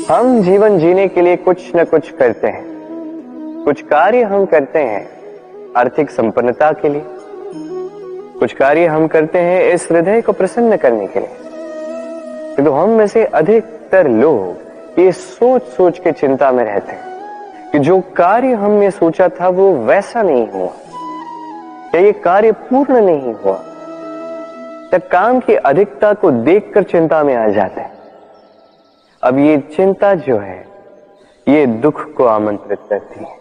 हम जीवन जीने के लिए कुछ न कुछ करते हैं। कुछ कार्य हम करते हैं आर्थिक संपन्नता के लिए, कुछ कार्य हम करते हैं इस हृदय को प्रसन्न करने के लिए। किंतु हम में से अधिकतर लोग ये सोच सोच के चिंता में रहते हैं कि जो कार्य हमने सोचा था वो वैसा नहीं हुआ, या ये कार्य पूर्ण नहीं हुआ। तब काम की अधिकता को देखकर चिंता में आ जाते हैं। अब ये चिंता जो है ये दुख को आमंत्रित करती है,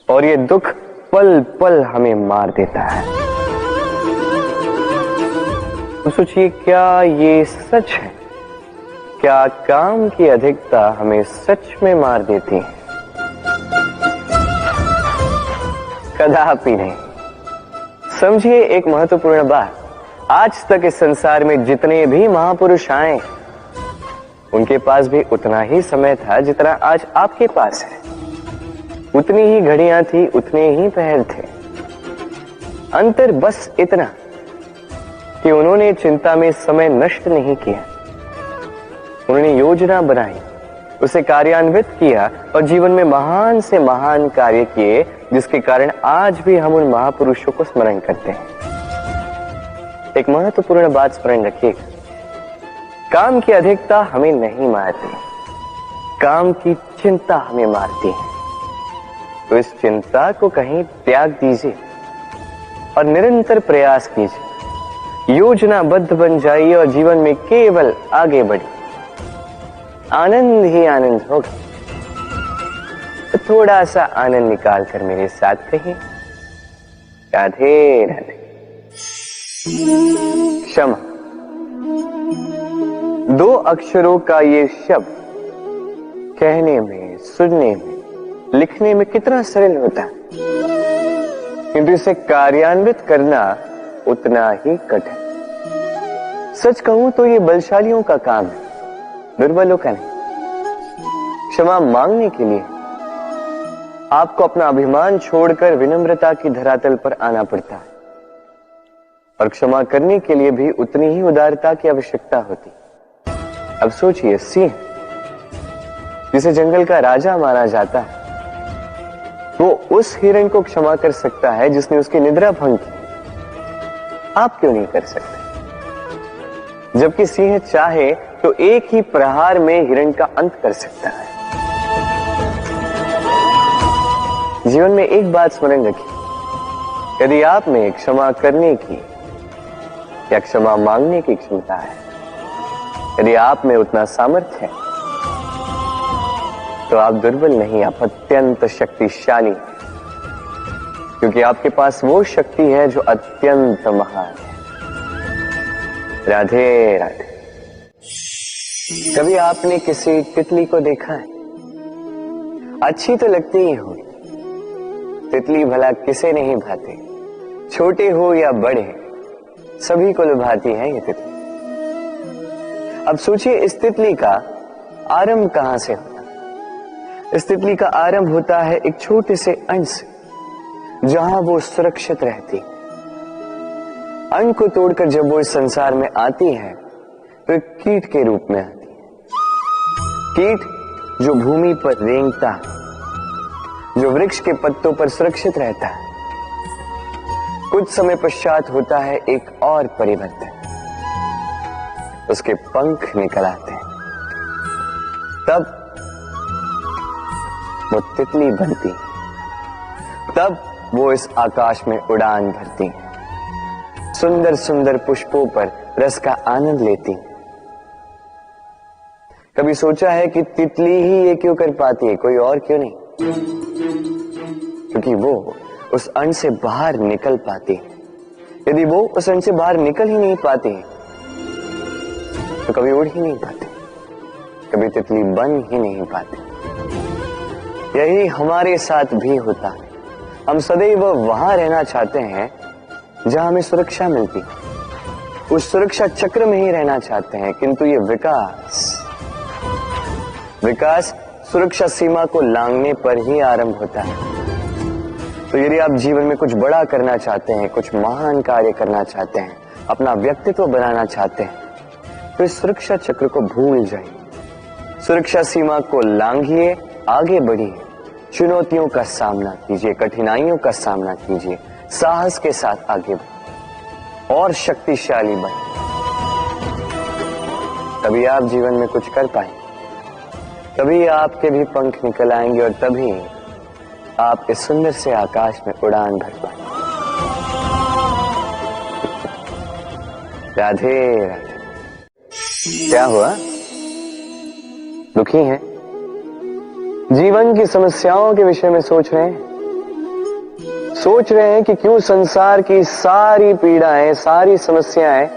और ये दुख पल पल हमें मार देता है। तो सोचिए, क्या ये सच है? क्या काम की अधिकता हमें सच में मार देती है? कदापि नहीं। समझिए एक महत्वपूर्ण बात, आज तक इस संसार में जितने भी महापुरुष आए उनके पास भी उतना ही समय था जितना आज आपके पास है। उतनी ही घड़ियां थी, उतने ही पहर थे। अंतर बस इतना कि उन्होंने चिंता में समय नष्ट नहीं किया, उन्होंने योजना बनाई, उसे कार्यान्वित किया और जीवन में महान से महान कार्य किए, जिसके कारण आज भी हम उन महापुरुषों को स्मरण करते हैं। एक महत्वपूर्ण बात स्मरण रखिएगा, काम की अधिकता हमें नहीं मारती, काम की चिंता हमें मारती है। तो इस चिंता को कहीं त्याग दीजिए और निरंतर प्रयास कीजिए, योजनाबद्ध बन जाइए और जीवन में केवल आगे बढ़िए। आनंद ही आनंद होगा। तो थोड़ा सा आनंद निकाल कर मेरे साथ कहिए, राधे राधे। क्षमा, दो अक्षरों का ये शब्द कहने में, सुनने में, लिखने में कितना सरल होता है, किंतु इसे कार्यान्वित करना उतना ही कठिन। सच कहूं तो ये बलशालियों का काम है, दुर्बलों का नहीं। क्षमा मांगने के लिए आपको अपना अभिमान छोड़कर विनम्रता की धरातल पर आना पड़ता है, और क्षमा करने के लिए भी उतनी ही उदारता की आवश्यकता होती। अब सोचिए, सिंह जिसे जंगल का राजा माना जाता है, वो उस हिरण को क्षमा कर सकता है जिसने उसकी निद्रा भंग की। आप क्यों नहीं कर सकते? जबकि सिंह चाहे तो एक ही प्रहार में हिरण का अंत कर सकता है। जीवन में एक बात स्मरण रखिए, यदि आप में क्षमा करने की या क्षमा मांगने की क्षमता है, यदि आप में उतना सामर्थ्य है, तो आप दुर्बल नहीं, आप अत्यंत शक्तिशाली हैं, क्योंकि आपके पास वो शक्ति है जो अत्यंत महान है। राधे राधे। कभी आपने किसी तितली को देखा है? अच्छी तो लगती ही होगी। तितली भला किसे नहीं भाती, छोटे हो या बड़े, सभी को लुभाती है ये तितली। अब सोचिए, इस तितली का आरंभ कहां से होता है? इस तितली का आरंभ होता है एक छोटे से अंड से, जहां वो सुरक्षित रहती। अंड को तोड़कर जब वो इस संसार में आती है तो एक कीट के रूप में आती है। कीट जो भूमि पर रेंगता है, जो वृक्ष के पत्तों पर सुरक्षित रहता है। कुछ समय पश्चात होता है एक और परिवर्तन, उसके पंख निकल आते हैं, तब वो तितली बनती, तब वो इस आकाश में उड़ान भरती, सुंदर सुंदर पुष्पों पर रस का आनंद लेती। कभी सोचा है कि तितली ही ये क्यों कर पाती है, कोई और क्यों नहीं? क्योंकि वो उस अंड से बाहर निकल पाती है। यदि वो उस अंड से बाहर निकल ही नहीं पाती तो कभी उड़ ही नहीं पाती, कभी तितली बन ही नहीं पाती। यही हमारे साथ भी होता है। हम सदैव वहां रहना चाहते हैं जहां हमें सुरक्षा मिलती, उस सुरक्षा चक्र में ही रहना चाहते हैं, किंतु ये विकास सुरक्षा सीमा को लांघने पर ही आरंभ होता है। तो यदि आप जीवन में कुछ बड़ा करना चाहते हैं, कुछ महान कार्य करना चाहते हैं, अपना व्यक्तित्व बनाना चाहते हैं, तो इस सुरक्षा चक्र को भूल जाइए। सुरक्षा सीमा को लांघिए, आगे बढ़िए, चुनौतियों का सामना कीजिए, कठिनाइयों का सामना कीजिए, साहस के साथ आगे बढ़िए और शक्तिशाली बनिए। तभी आप जीवन में कुछ कर पाएंगे, तभी आपके भी पंख निकल आएंगे और तभी आप इस सुंदर से आकाश में उड़ान भर पाएंगे। राधे राधे। क्या हुआ? दुखी हैं? जीवन की समस्याओं के विषय में सोच रहे हैं? सोच रहे हैं कि क्यों संसार की सारी पीड़ाएं, सारी समस्याएं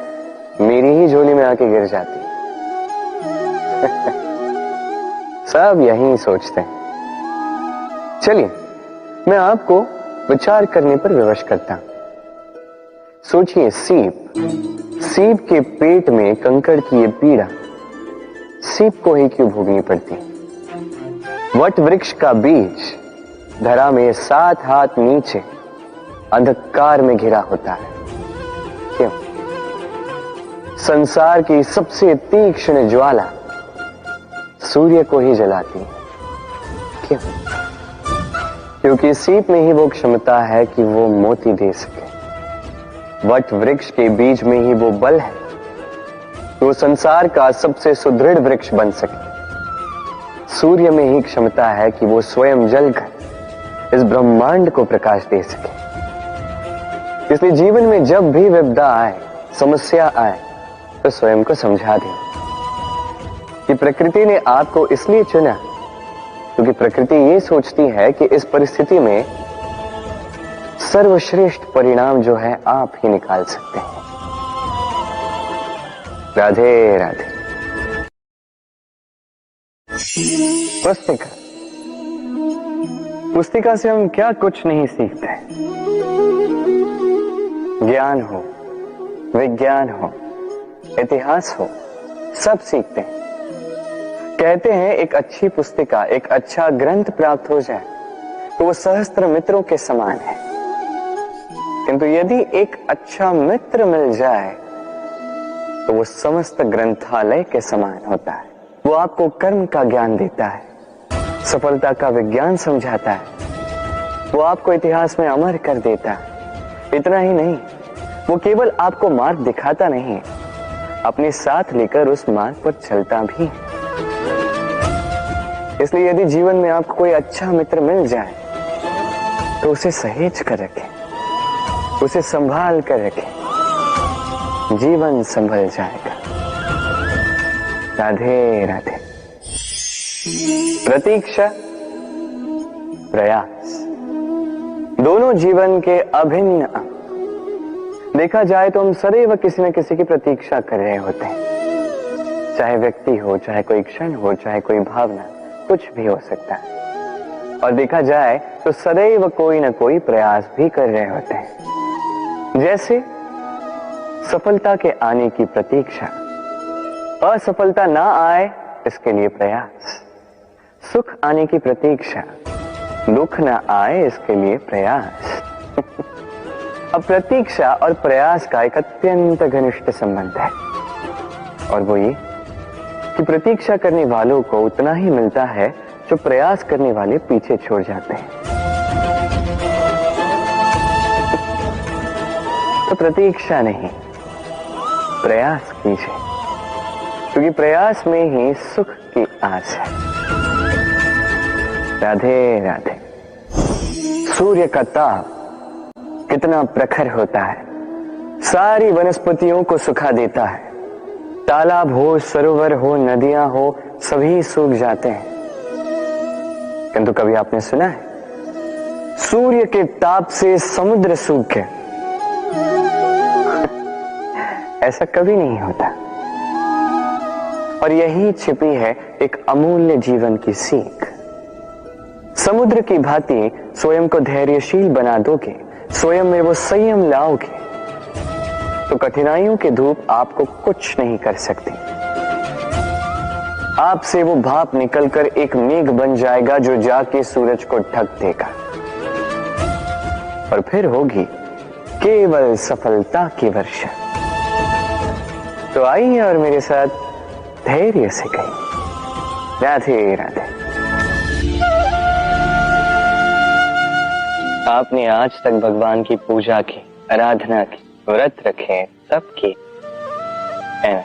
मेरी ही झोली में आके गिर जाती हैं? सब यही सोचते हैं। चलिए, मैं आपको विचार करने पर विवश करता हूं। सोचिए, सीप के पेट में कंकड़ की ये पीड़ा सीप को ही क्यों भोगनी पड़ती? वट वृक्ष का बीज धरा में 7 हाथ नीचे अंधकार में घिरा होता है, क्यों? संसार की सबसे तीक्ष्ण ज्वाला सूर्य को ही जलाती है, क्यों? क्योंकि सीप में ही वो क्षमता है कि वो मोती दे सके। वट वृक्ष के बीज में ही वो बल है कि वो संसार का सबसे सुदृढ़ वृक्ष बन सके। सूर्य में ही क्षमता है कि वो स्वयं जलकर इस ब्रह्मांड को प्रकाश दे सके। इसलिए जीवन में जब भी विपदा आए, समस्या आए, तो स्वयं को समझा दें कि प्रकृति ने आपको इसलिए चुना क्योंकि प्रकृति ये सोचती है कि इस परिस्थिति में सर्वश्रेष्ठ परिणाम जो है आप ही निकाल सकते हैं। राधे राधे। पुस्तिका से हम क्या कुछ नहीं सीखते। ज्ञान हो, विज्ञान हो, इतिहास हो, सब सीखते हैं। कहते हैं एक अच्छी पुस्तिका, एक अच्छा ग्रंथ प्राप्त हो जाए तो वो सहस्त्र मित्रों के समान है, किंतु यदि एक अच्छा मित्र मिल जाए तो वो समस्त ग्रंथालय के समान होता है। वो आपको कर्म का ज्ञान देता है, सफलता का विज्ञान समझाता है, वो आपको इतिहास में अमर कर देता है। इतना ही नहीं, वो केवल आपको मार्ग दिखाता नहीं, अपने साथ लेकर उस मार्ग पर चलता भी है। इसलिए यदि जीवन में आपको कोई अच्छा मित्र मिल जाए तो उसे सहेज कर रखें, उसे संभाल कर रखें, जीवन संभल जाएगा। राधे राधे। प्रतीक्षा, प्रयास, दोनों जीवन के अभिन्न अंग। देखा जाए तो हम सदैव किसी न किसी की प्रतीक्षा कर रहे होते हैं, चाहे व्यक्ति हो, चाहे कोई क्षण हो, चाहे कोई भावना, कुछ भी हो सकता है। और देखा जाए तो सदैव कोई न कोई प्रयास भी कर रहे होते हैं, जैसे सफलता के आने की प्रतीक्षा, असफलता ना आए इसके लिए प्रयास, सुख आने की प्रतीक्षा, दुख ना आए इसके लिए प्रयास। अब प्रतीक्षा और प्रयास का एक अत्यंत घनिष्ठ संबंध है, और वो ये कि प्रतीक्षा करने वालों को उतना ही मिलता है जो प्रयास करने वाले पीछे छोड़ जाते हैं। तो प्रतीक्षा नहीं, प्रयास कीजिए, क्योंकि प्रयास में ही सुख की आस है। राधे राधे। सूर्य का ताप कितना प्रखर होता है, सारी वनस्पतियों को सुखा देता है। तालाब हो, सरोवर हो, नदियां हो, सभी सूख जाते हैं। किंतु कभी आपने सुना है सूर्य के ताप से समुद्र सूख गया? ऐसा कभी नहीं होता। और यही छिपी है एक अमूल्य जीवन की सीख। समुद्र की भांति स्वयं को धैर्यशील बना दोगे, स्वयं में वो संयम लाओगे, तो कठिनाइयों की धूप आपको कुछ नहीं कर सकती। आपसे वो भाप निकलकर एक मेघ बन जाएगा जो जाके सूरज को ढक देगा, और फिर होगी केवल सफलता की वर्षा। तो आइए और मेरे साथ धैर्य से कहिए, राधे राधे। आपने आज तक भगवान की पूजा की, आराधना की, व्रत रखे, सब की है ना?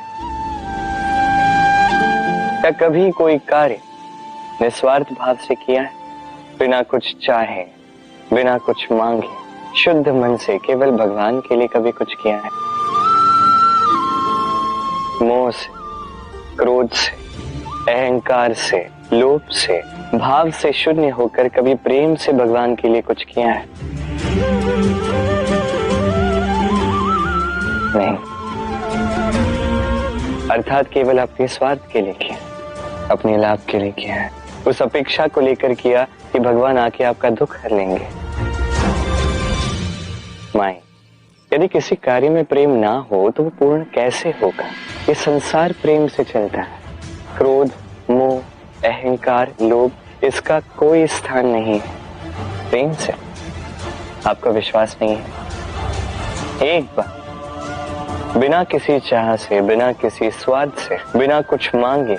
क्या कभी कोई कार्य निस्वार्थ भाव से किया है? बिना कुछ चाहे, बिना कुछ मांगे, शुद्ध मन से केवल भगवान के लिए कभी कुछ किया है? मोह से, क्रोध से, अहंकार से, लोभ से, भाव से शून्य होकर कभी प्रेम से भगवान के लिए कुछ किया है? नहीं। अर्थात केवल अपने स्वार्थ के लिए किया, अपने लाभ के लिए किया है, उस अपेक्षा को लेकर किया कि भगवान आके आपका दुख हर लेंगे। माई, यदि किसी कार्य में प्रेम ना हो तो वो पूर्ण कैसे होगा? ये संसार प्रेम से चलता है। क्रोध, मोह, अहंकार, लोभ, इसका कोई स्थान नहीं है प्रेम से। आपका विश्वास नहीं है? एक बार बिना किसी चाह से, बिना किसी स्वार्थ से, बिना कुछ मांगे,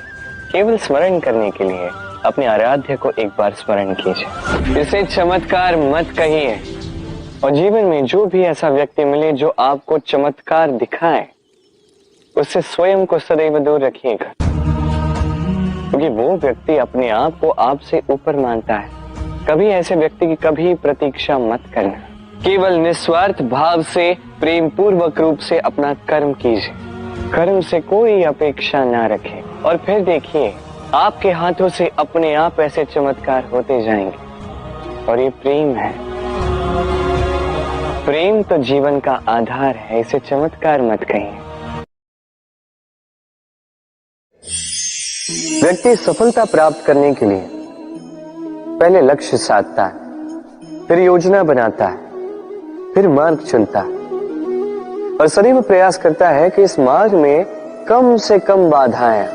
केवल स्मरण करने के लिए अपने आराध्य को एक बार स्मरण कीजिए। इसे चमत्कार मत कहिए। और जीवन में जो भी ऐसा व्यक्ति मिले जो आपको चमत्कार दिखाए, उससे स्वयं को सदैव दूर रखिएगा, क्योंकि वो व्यक्ति अपने आप को आपसे ऊपर मानता है। कभी ऐसे व्यक्ति की कभी प्रतीक्षा मत करना। केवल निस्वार्थ भाव से, प्रेम पूर्वक रूप से अपना कर्म कीजिए। कर्म से कोई अपेक्षा ना रखें और फिर देखिए आपके हाथों से अपने आप ऐसे चमत्कार होते जाएंगे। और ये प्रेम है। प्रेम तो जीवन का आधार है, इसे चमत्कार मत कहिए। व्यक्ति सफलता प्राप्त करने के लिए पहले लक्ष्य साधता है, फिर योजना बनाता है, फिर मार्ग चुनता है और सदैव प्रयास करता है कि इस मार्ग में कम से कम बाधाएं,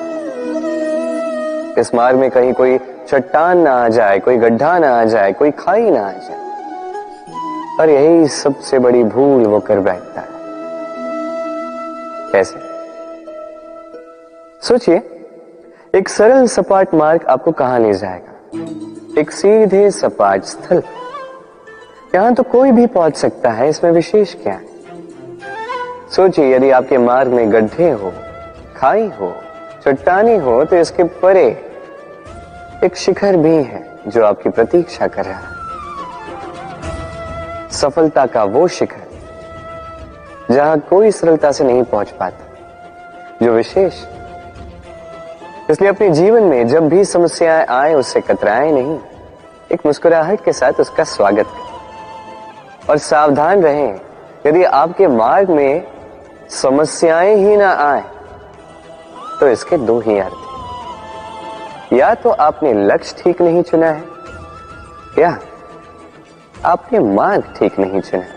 इस मार्ग में कहीं कोई चट्टान ना आ जाए, कोई गड्ढा ना आ जाए, कोई खाई ना आ जाए। और यही सबसे बड़ी भूल वो कर बैठता है। कैसे? सोचिए, एक सरल सपाट मार्ग आपको कहां ले जाएगा? एक सीधे सपाट स्थल। यहां तो कोई भी पहुंच सकता है, इसमें विशेष क्या है? सोचिए, यदि आपके मार्ग में गड्ढे हो, खाई हो, चट्टानी हो, तो इसके परे एक शिखर भी है जो आपकी प्रतीक्षा कर रहा है। सफलता का वो शिखर जहां कोई सरलता से नहीं पहुंच पाता, जो विशेष। इसलिए अपने जीवन में जब भी समस्याएं आए उससे कतराएं नहीं, एक मुस्कुराहट के साथ उसका स्वागत करें। और सावधान रहें, यदि आपके मार्ग में समस्याएं ही ना आए तो इसके दो ही अर्थ हैं। या तो आपने लक्ष्य ठीक नहीं चुना है, या आपने मार्ग ठीक नहीं चुना है।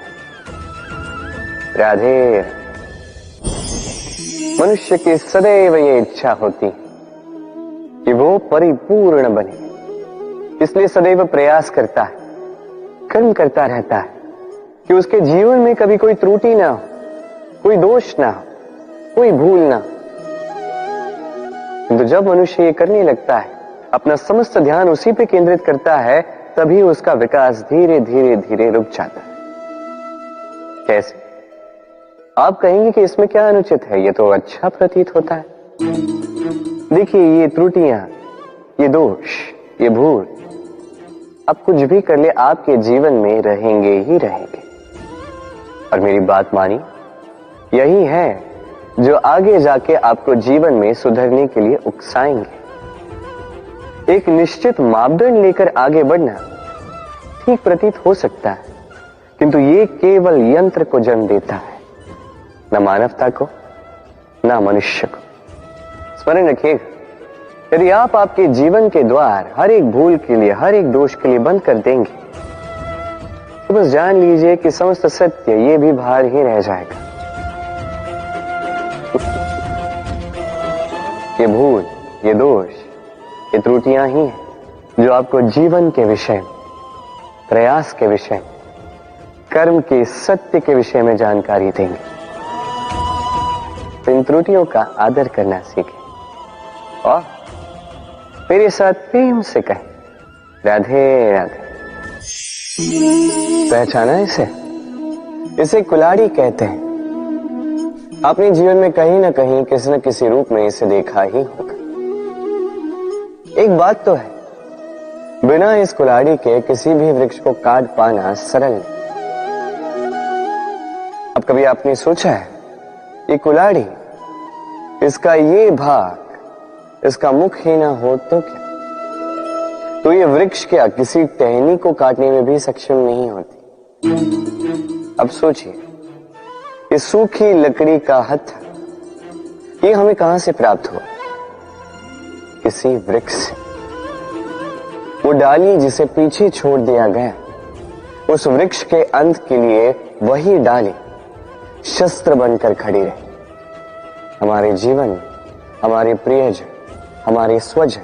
राधे। मनुष्य की सदैव ये इच्छा होती कि वो परिपूर्ण बने, इसलिए सदैव प्रयास करता है, कर्म करता रहता है कि उसके जीवन में कभी कोई त्रुटि ना हो, कोई दोष ना हो, कोई भूल ना हो। किंतु जब मनुष्य ये करने लगता है, अपना समस्त ध्यान उसी पे केंद्रित करता है, तभी उसका विकास धीरे धीरे धीरे रुक जाता है। कैसे? आप कहेंगे कि इसमें क्या अनुचित है, ये तो अच्छा प्रतीत होता है। देखिए, ये त्रुटियां, ये दोष, ये भूल, अब कुछ भी कर ले आपके जीवन में रहेंगे ही रहेंगे। और मेरी बात मानी, यही है जो आगे जाके आपको जीवन में सुधरने के लिए उकसाएंगे। एक निश्चित मापदंड लेकर आगे बढ़ना ठीक प्रतीत हो सकता है, किंतु ये केवल यंत्र को जन्म देता है, न मानवता को, न मनुष्य को। स्मरण रखिएगा, यदि आप आपके जीवन के द्वार हर एक भूल के लिए, हर एक दोष के लिए बंद कर देंगे, तो बस जान लीजिए कि समस्त सत्य ये भी बाहर ही रह जाएगा। ये भूल, ये दोष, ये त्रुटियां ही हैं जो आपको जीवन के विषय, प्रयास के विषय, कर्म के सत्य के विषय में जानकारी देंगे। तो इन त्रुटियों का आदर करना सीखें और मेरे साथ प्रेम से कहें, राधे राधे। पहचाना इसे? इसे कुल्हाड़ी कहते हैं। आपने जीवन में कहीं ना कहीं किसी न किसी रूप में इसे देखा ही होगा। एक बात तो है, बिना इस कुल्हाड़ी के किसी भी वृक्ष को काट पाना सरल नहीं। अब कभी आपने सोचा है, ये कुल्हाड़ी, इसका ये भाग, इसका मुख ही ना हो तो क्या? तो ये वृक्ष क्या किसी टहनी को काटने में भी सक्षम नहीं होती? अब सोचिए, ये सूखी लकड़ी का हत्था, ये हमें कहां से प्राप्त हुआ? किसी वृक्ष से। वो डाली जिसे पीछे छोड़ दिया गया, उस वृक्ष के अंत के लिए वही डाली शस्त्र बनकर खड़ी रही। हमारे जीवन, हमारे प्रियजन, हमारे स्वजन,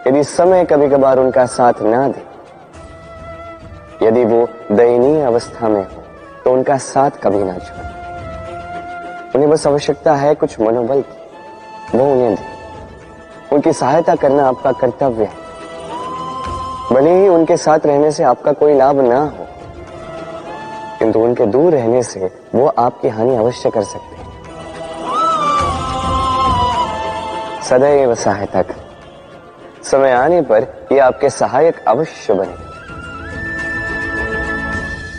यदि समय कभी कभार उनका साथ ना दे, यदि वो दयनीय अवस्था में हो, तो उनका साथ कभी ना छोड़े। उन्हें बस आवश्यकता है कुछ मनोबल की, वो उन्हें दे। उनकी सहायता करना आपका कर्तव्य है। भले ही उनके साथ रहने से आपका कोई लाभ ना हो, किंतु उनके दूर रहने से वो आपकी हानि अवश्य कर सकते हैं। सदैव सहायता कर, समय आने पर ये आपके सहायक अवश्य बने।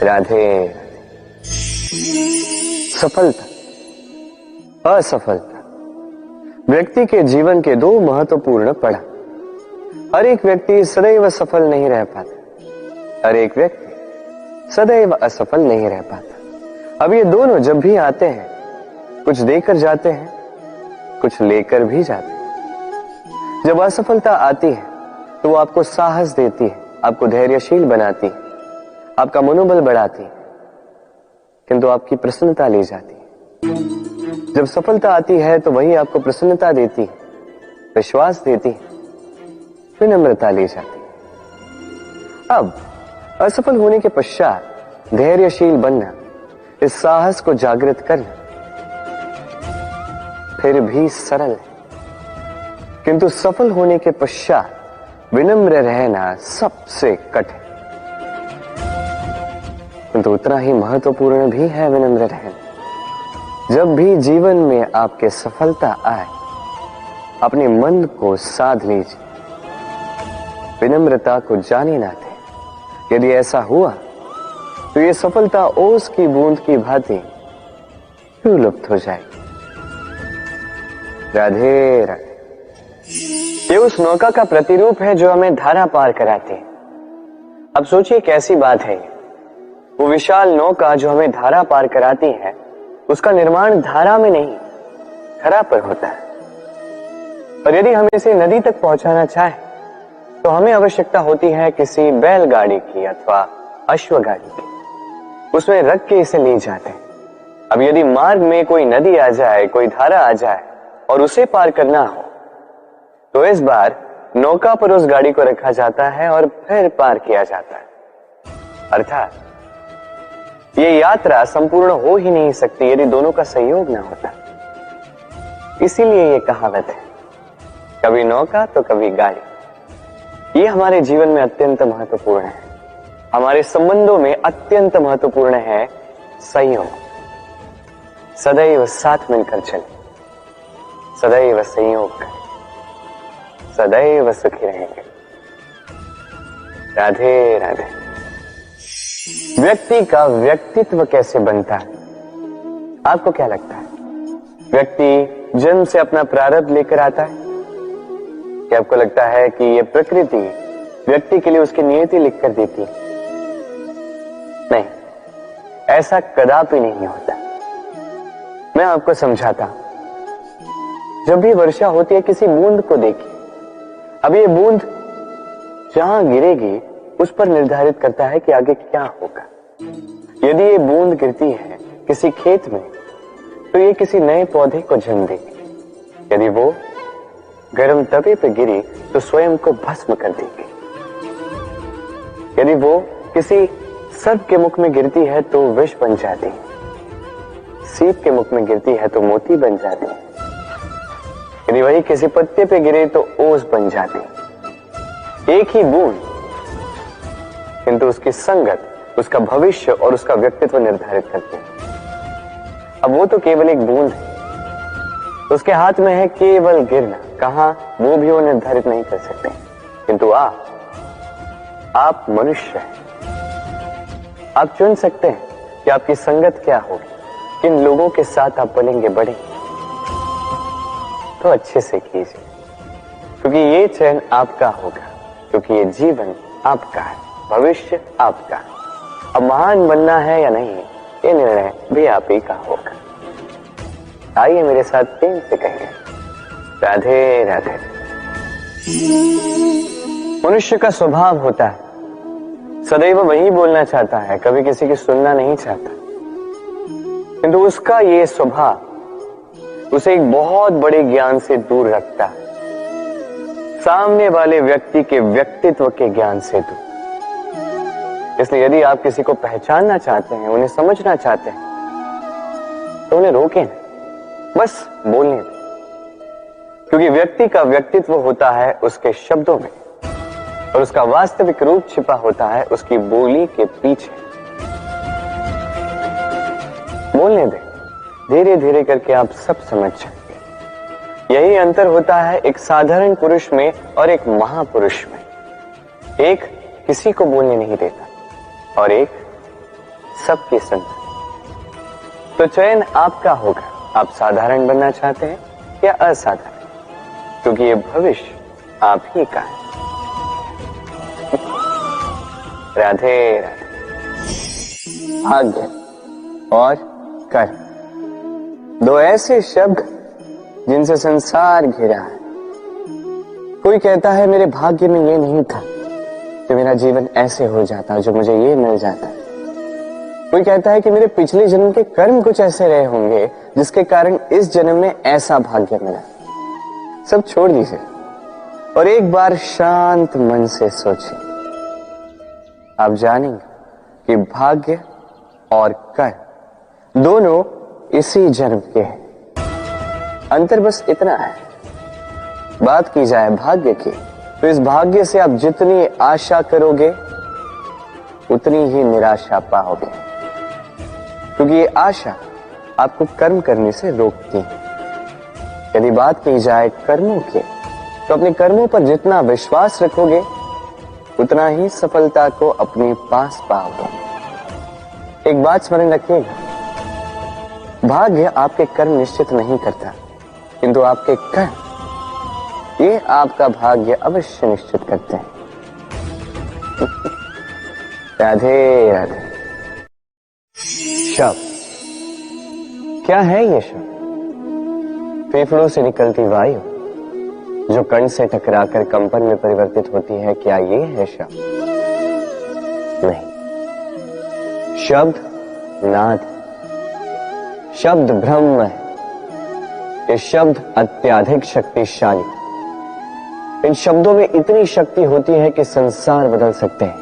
राधे। सफलता, असफलता व्यक्ति के जीवन के दो महत्वपूर्ण पड़ाव। हर एक व्यक्ति सदैव सफल नहीं रह पाता, हर एक व्यक्ति सदैव असफल नहीं रह पाता। अब ये दोनों जब भी आते हैं, कुछ देकर जाते हैं, कुछ लेकर भी जाते हैं। जब असफलता आती है तो वो आपको साहस देती है, आपको धैर्यशील बनाती है, आपका मनोबल बढ़ाती है, किंतु आपकी प्रसन्नता ले जाती है। जब सफलता आती है तो वही आपको प्रसन्नता देती है, विश्वास देती है, विनम्रता ले जाती है। अब असफल होने के पश्चात धैर्यशील बनना, इस साहस को जागृत करना फिर भी सरल है, किंतु सफल होने के पश्चात विनम्र रहना सबसे कठिन, किंतु उतना ही महत्वपूर्ण भी है विनम्र रहना। जब भी जीवन में आपके सफलता आए, अपने मन को साध लीजिए, विनम्रता को जाने ना दें। यदि ऐसा हुआ तो ये सफलता ओस की बूंद की भांति क्यों लुप्त हो जाएगी। राधे राधे। ये उस नौका का प्रतिरूप है जो हमें धारा पार कराती है। अब सोचिए कैसी बात है ये। वो विशाल नौका जो हमें धारा पार कराती है, उसका निर्माण धारा में नहीं, धरा पर होता है। और यदि हम इसे नदी तक पहुंचाना चाहें तो हमें आवश्यकता होती है किसी बैलगाड़ी की अथवा अश्वगाड़ी की। उसमें रख के इसे ले जाते हैं। अब यदि मार्ग में कोई नदी आ जाए, कोई धारा आ जाए और उसे पार करना हो, तो इस बार नौका पर उस गाड़ी को रखा जाता है और फिर पार किया जाता है। अर्थात ये यात्रा संपूर्ण हो ही नहीं सकती यदि दोनों का सहयोग ना होता। इसीलिए ये कहावत है, कभी नौका तो कभी गाड़ी। ये हमारे जीवन में अत्यंत महत्वपूर्ण है, हमारे संबंधों में अत्यंत महत्वपूर्ण है संयोग। सदैव साथ मिलकर चले, सदैव संयोग करें, सदैव सुखी रहेंगे। राधे राधे। व्यक्ति का व्यक्तित्व कैसे बनता है, आपको क्या लगता है? व्यक्ति जन्म से अपना प्रारब्ध लेकर आता है, क्या आपको लगता है कि ये प्रकृति व्यक्ति के लिए उसकी नियति लिखकर देती है? नहीं, ऐसा कदापि नहीं होता। मैं आपको समझाता हूं। जब भी वर्षा होती है, किसी बूंद को देखिए। अब ये बूंद जहां गिरेगी उस पर निर्धारित करता है कि आगे क्या होगा। यदि ये बूंद गिरती है किसी खेत में, तो ये किसी नए पौधे को जन्म देगी। यदि वो गर्म तवे पे गिरी तो स्वयं को भस्म कर देगी। यदि वो किसी सर्प के मुख में गिरती है तो विष बन जाती है, सीप के मुख में गिरती है तो मोती बन जाती है, यदि वही किसी पत्ते पे गिरे तो ओस बन जाती है। एक ही बूंद, किंतु उसकी संगत उसका भविष्य और उसका व्यक्तित्व निर्धारित करती है। अब वो तो केवल एक बूंद है, उसके हाथ में है केवल गिरना, कहां वो भी वो निर्धारित नहीं कर सकते। किंतु आप मनुष्य हैं, आप चुन सकते हैं कि आपकी संगत क्या होगी, किन लोगों के साथ आप बनेंगे बढ़ेंगे। तो अच्छे से कीजिए, क्योंकि ये चयन आपका होगा, क्योंकि ये जीवन आपका है, भविष्य आपका है। अब महान बनना है या नहीं, ये निर्णय भी आप ही का होगा। आइए मेरे साथ प्रेम से कहिए, राधे राधे। मनुष्य का स्वभाव होता है सदैव वही बोलना चाहता है, कभी किसी की सुनना नहीं चाहता। किंतु उसका ये स्वभाव उसे एक बहुत बड़े ज्ञान से दूर रखता है, सामने वाले व्यक्ति के व्यक्तित्व के ज्ञान से दूर। इसलिए यदि आप किसी को पहचानना चाहते हैं, उन्हें समझना चाहते हैं, तो उन्हें रोकें ना, बस बोलने दें। क्योंकि व्यक्ति का व्यक्तित्व होता है उसके शब्दों में, और उसका वास्तविक रूप छिपा होता है उसकी बोली के पीछे। बोलने दें, धीरे धीरे करके आप सब समझ जाएंगे। यही अंतर होता है एक साधारण पुरुष में और एक महापुरुष में। एक किसी को बोलने नहीं देता और एक सबकी सुनता। तो चयन आपका होगा, आप साधारण बनना चाहते हैं या असाधारण, क्योंकि ये भविष्य आप ही का है। राधे राधे। भाग्य और कर्म, दो ऐसे शब्द जिनसे संसार घिरा है। कोई कहता है मेरे भाग्य में ये नहीं था कि मेरा जीवन ऐसे हो जाता, जो मुझे ये मिल जाता। कोई कहता है कि मेरे पिछले जन्म के कर्म कुछ ऐसे रहे होंगे जिसके कारण इस जन्म में ऐसा भाग्य मिला। सब छोड़ दीजिए और एक बार शांत मन से सोचिए, आप जानेंगे कि भाग्य और कर्म दोनों इसी जन्म के हैं। अंतर बस इतना है। बात की जाए भाग्य की, तो इस भाग्य से आप जितनी आशा करोगे उतनी ही निराशा पाओगे, क्योंकि ये आशा आपको कर्म करने से रोकती है। यदि बात की जाए कर्मों की, तो अपने कर्मों पर जितना विश्वास रखोगे उतना ही सफलता को अपने पास पाओगे। एक बात स्मरण रखिएगा, भाग्य आपके कर्म निश्चित नहीं करता, किंतु आपके कर्म ये आपका भाग्य अवश्य निश्चित करते हैं। राधे राधे। शब्द क्या है ये शब्द? फेफड़ों से निकलती वायु जो कण से टकराकर कंपन में परिवर्तित होती है, क्या ये है शब्द? नहीं। शब्द नाद, शब्द ब्रह्म है। ये शब्द अत्यधिक शक्तिशाली। इन शब्दों में इतनी शक्ति होती है कि संसार बदल सकते हैं।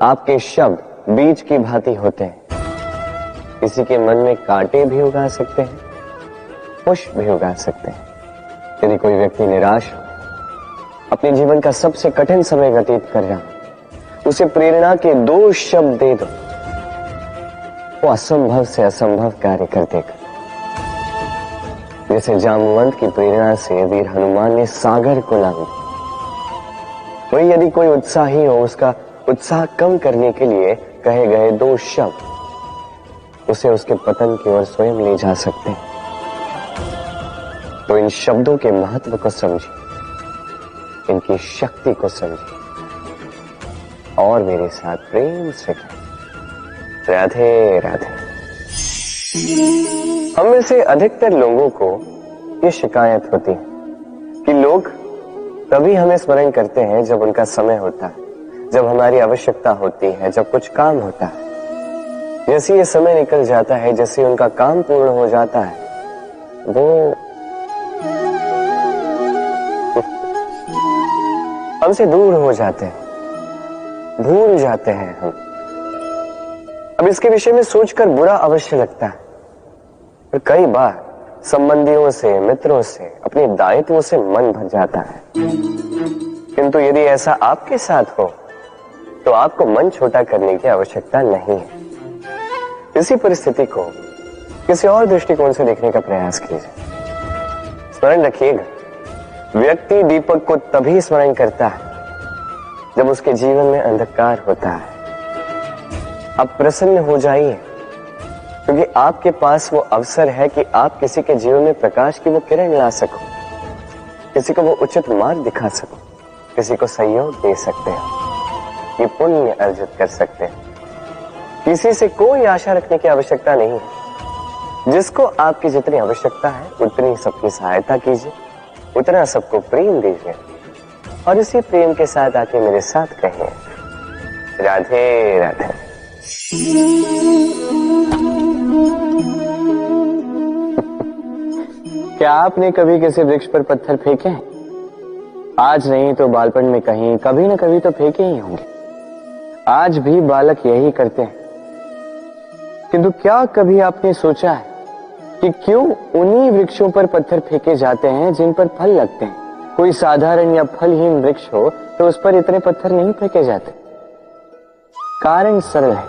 आपके शब्द बीज की भांति होते हैं, किसी के मन में कांटे भी उगा सकते हैं, पुष्प भी उगा सकते हैं। यदि कोई व्यक्ति निराश हो, अपने जीवन का सबसे कठिन समय व्यतीत कर रहा हो, उसे प्रेरणा के 2 शब्द दे दो, वो असंभव से असंभव कार्य कर देगा। जैसे जामवंत की प्रेरणा से वीर हनुमान ने सागर को लांघा, वही यदि कोई उत्साही हो, उसका उत्साह कम करने के लिए कहे गए 2 शब्द उसे उसके पतन की ओर स्वयं ले जा सकते हैं। तो इन शब्दों के महत्व को समझिए, इनकी शक्ति को समझिए और मेरे साथ प्रेम से कहें, राधे राधे। हम में से अधिकतर लोगों को ये शिकायत होती है कि लोग तभी हमें स्मरण करते हैं जब उनका समय होता है, जब हमारी आवश्यकता होती है, जब कुछ काम होता है। जैसे ये समय निकल जाता है, जैसे उनका काम पूर्ण हो जाता है, वो हमसे दूर हो जाते हैं, भूल जाते हैं हम। अब इसके विषय में सोचकर बुरा अवश्य लगता है, और कई बार संबंधियों से, मित्रों से, अपने दायित्वों से मन भर जाता है। किंतु यदि ऐसा आपके साथ हो तो आपको मन छोटा करने की आवश्यकता नहीं है। इसी परिस्थिति को किसी और दृष्टिकोण से देखने का प्रयास कीजिए। स्मरण रखिएगा, व्यक्ति दीपक को तभी स्मरण करता है जब उसके जीवन में अंधकार होता है। आप प्रसन्न हो जाइए, क्योंकि आपके पास वो अवसर है कि आप किसी के जीवन में प्रकाश की वो किरण ला सको, किसी को वो उचित मार्ग दिखा सको, किसी को सहयोग दे सकते हो, ये पुण्य अर्जित कर सकते हैं। किसी से कोई आशा रखने की आवश्यकता नहीं है। जिसको आपकी जितनी आवश्यकता है उतनी सबकी सहायता कीजिए, उतना सबको प्रेम दीजिए, और इसी प्रेम के साथ आके मेरे साथ कहिए, राधे राधे। क्या आपने कभी किसी वृक्ष पर पत्थर फेंके हैं? आज नहीं तो बालपन में कहीं कभी न कभी तो फेंके ही होंगे। आज भी बालक यही करते हैं। किंतु क्या कभी आपने सोचा है कि क्यों उन्हीं वृक्षों पर पत्थर फेंके जाते हैं जिन पर फल लगते हैं? कोई साधारण या फलहीन वृक्ष हो तो उस पर इतने पत्थर नहीं फेंके जाते। कारण सरल है,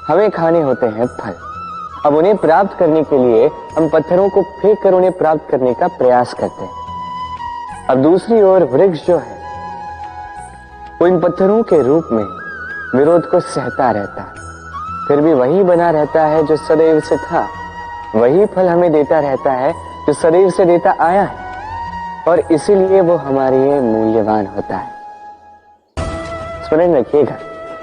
हमें खाने होते हैं फल। अब उन्हें प्राप्त करने के लिए हम पत्थरों को फेंक कर उन्हें प्राप्त करने का प्रयास करते हैं। अब दूसरी ओर वृक्ष जो है वो इन पत्थरों के रूप में विरोध को सहता रहता है, फिर भी वही बना रहता है जो सदैव से था। वही फल हमें देता रहता है जो सदैव से देता आया है, और इसीलिए वो हमारे लिए मूल्यवान होता है। स्मरण रखिएगा,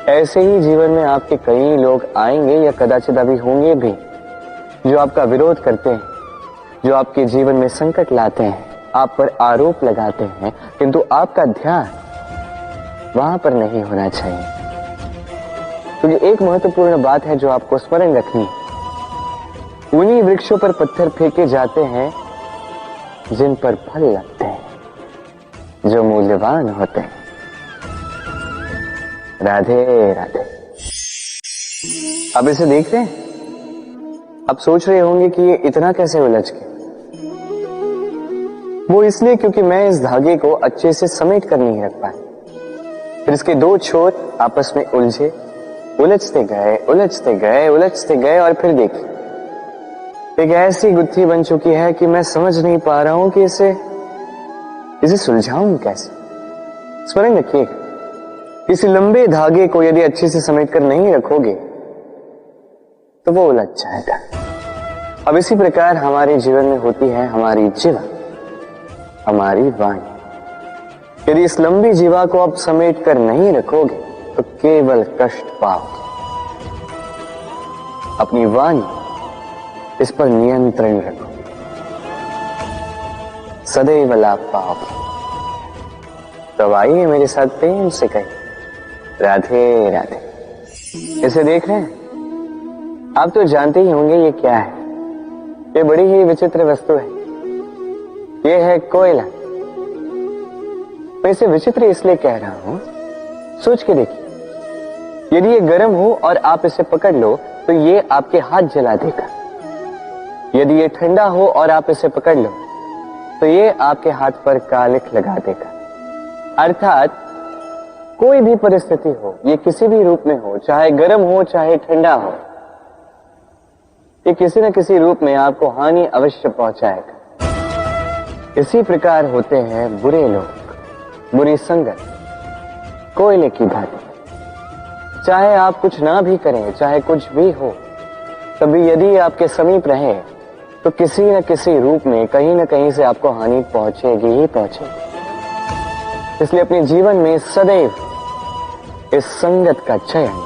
ऐसे ही जीवन में आपके कई लोग आएंगे या कदाचित अभी होंगे भी जो आपका विरोध करते हैं, जो आपके जीवन में संकट लाते हैं, आप पर आरोप लगाते हैं, किंतु आपका ध्यान वहां पर नहीं होना चाहिए। क्योंकि एक महत्वपूर्ण बात है जो आपको स्मरण रखनी है। उन्हीं वृक्षों पर पत्थर फेंके जाते हैं जिन पर फल लगते हैं, जो मूल्यवान होते हैं। राधे राधे। अब इसे देख रहे हैं? अब सोच रहे होंगे कि ये इतना कैसे उलझ गए। वो इसलिए क्योंकि मैं इस धागे को अच्छे से समेट कर नहीं रख पाया। फिर इसके दो छोर आपस में उलझे, उलझते गए उलझते गए उलझते गए, और फिर देखिए एक ऐसी गुत्थी बन चुकी है कि मैं समझ नहीं पा रहा हूं कि इसे सुलझाऊं कैसे। स्मरण रखिएगा, इस लंबे धागे को यदि अच्छे से समेट कर नहीं रखोगे तो वो उलझ जाएगा। अब इसी प्रकार हमारे जीवन में होती है हमारी जीवा, हमारी वाणी। यदि इस लंबी जीवा को आप समेट कर नहीं रखोगे तो केवल कष्ट पाओगे। अपनी वाणी, इस पर नियंत्रण रखो, सदैव लाभ पाओगे। तो आइए मेरे साथ प्रेम से कहिए, राधे राधे। इसे देख रहे हैं? आप तो जानते ही होंगे ये क्या है। ये बड़ी ही विचित्र वस्तु है। ये है कोयला। मैं इसे विचित्र इसलिए कह रहा हूं, सोच के देखिए, यदि ये गर्म हो और आप इसे पकड़ लो तो ये आपके हाथ जला देगा। यदि ये ठंडा हो और आप इसे पकड़ लो तो ये आपके हाथ पर कालिख लगा देगा। अर्थात कोई भी परिस्थिति हो, ये किसी भी रूप में हो, चाहे गर्म हो चाहे ठंडा हो, ये किसी न किसी रूप में आपको हानि अवश्य पहुंचाएगा। इसी प्रकार होते हैं बुरे लोग, बुरी संगत, कोयले की भांति। चाहे आप कुछ ना भी करें, चाहे कुछ भी हो, तभी यदि आपके समीप रहे तो किसी न किसी रूप में कहीं न कहीं से आपको हानि पहुंचेगी ही पहुंचेगी। इसलिए अपने जीवन में सदैव इस संगत का चयन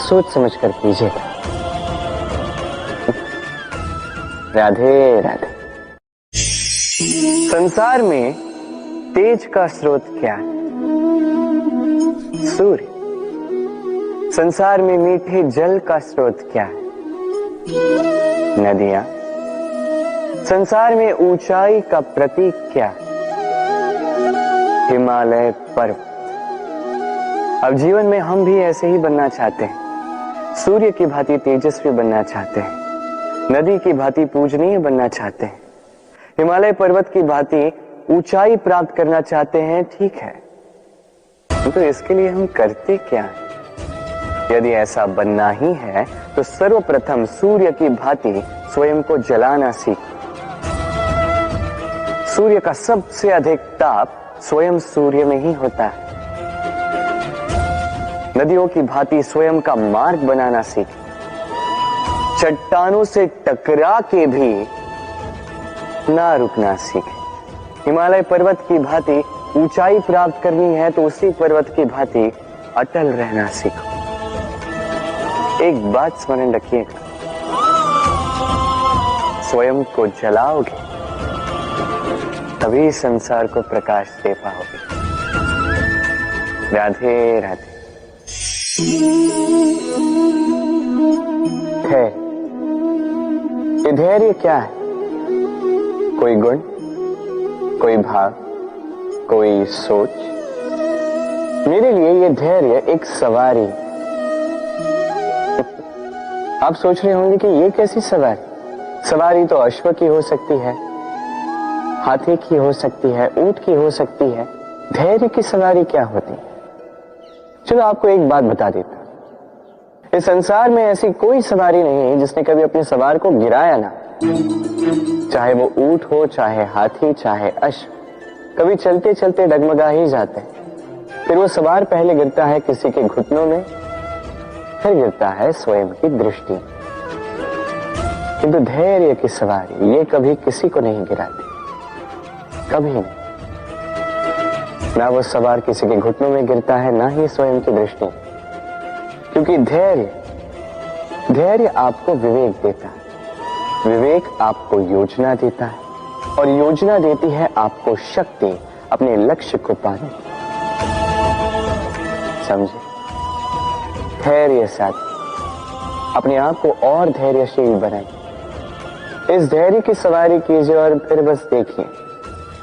सोच समझ कर कीजिएगा। राधे राधे। संसार में तेज का स्रोत क्या है? सूर्य। संसार में मीठे जल का स्रोत क्या है? नदियां। संसार में ऊंचाई का प्रतीक क्या है? हिमालय पर्वत। अब जीवन में हम भी ऐसे ही बनना चाहते हैं। सूर्य की भांति तेजस्वी बनना चाहते हैं, नदी की भांति पूजनीय बनना चाहते हैं, हिमालय पर्वत की भांति ऊंचाई प्राप्त करना चाहते हैं, ठीक है, तो इसके लिए हम करते क्या हैं? यदि ऐसा बनना ही है तो सर्वप्रथम सूर्य की भांति स्वयं को जलाना सीखो। सूर्य का सबसे अधिक ताप स्वयं सूर्य में ही होता है। नदियों की भांति स्वयं का मार्ग बनाना सीखें। चट्टानों से टकरा के भी ना रुकना सीखें। हिमालय पर्वत की भांति ऊंचाई प्राप्त करनी है तो उसी पर्वत की भांति अटल रहना सीखो। एक बात स्मरण रखिएगा, स्वयं को जलाओगे तभी संसार को प्रकाश दे पाओगे। राधे राधे। ये धैर्य क्या है? कोई गुण, कोई भाव, कोई सोच? मेरे लिए ये धैर्य एक सवारी। आप सोच रहे होंगे कि ये कैसी सवारी? सवारी तो अश्व की हो सकती है, हाथी की हो सकती है, ऊंट की हो सकती है। धैर्य की सवारी क्या होती है? चलो आपको एक बात बता देता हूं। इस संसार में ऐसी कोई सवारी नहीं है जिसने कभी अपने सवार को गिराया ना। चाहे वो ऊंट हो, चाहे हाथी, चाहे अश्व, कभी चलते चलते डगमगा ही जाते हैं। फिर वो सवार पहले गिरता है किसी के घुटनों में, फिर गिरता है स्वयं की दृष्टि में। किंतु धैर्य की सवारी ये कभी किसी को नहीं गिराती, कभी नहीं। ना वो सवार किसी के घुटनों में गिरता है, ना ही स्वयं की दृष्टि। क्योंकि धैर्य आपको विवेक देता है, विवेक आपको योजना देता है, और योजना देती है आपको शक्ति अपने लक्ष्य को पाने की। समझे? धैर्य साथ अपने आप को और धैर्यशील बनाइए। इस धैर्य की सवारी कीजिए और फिर बस देखिए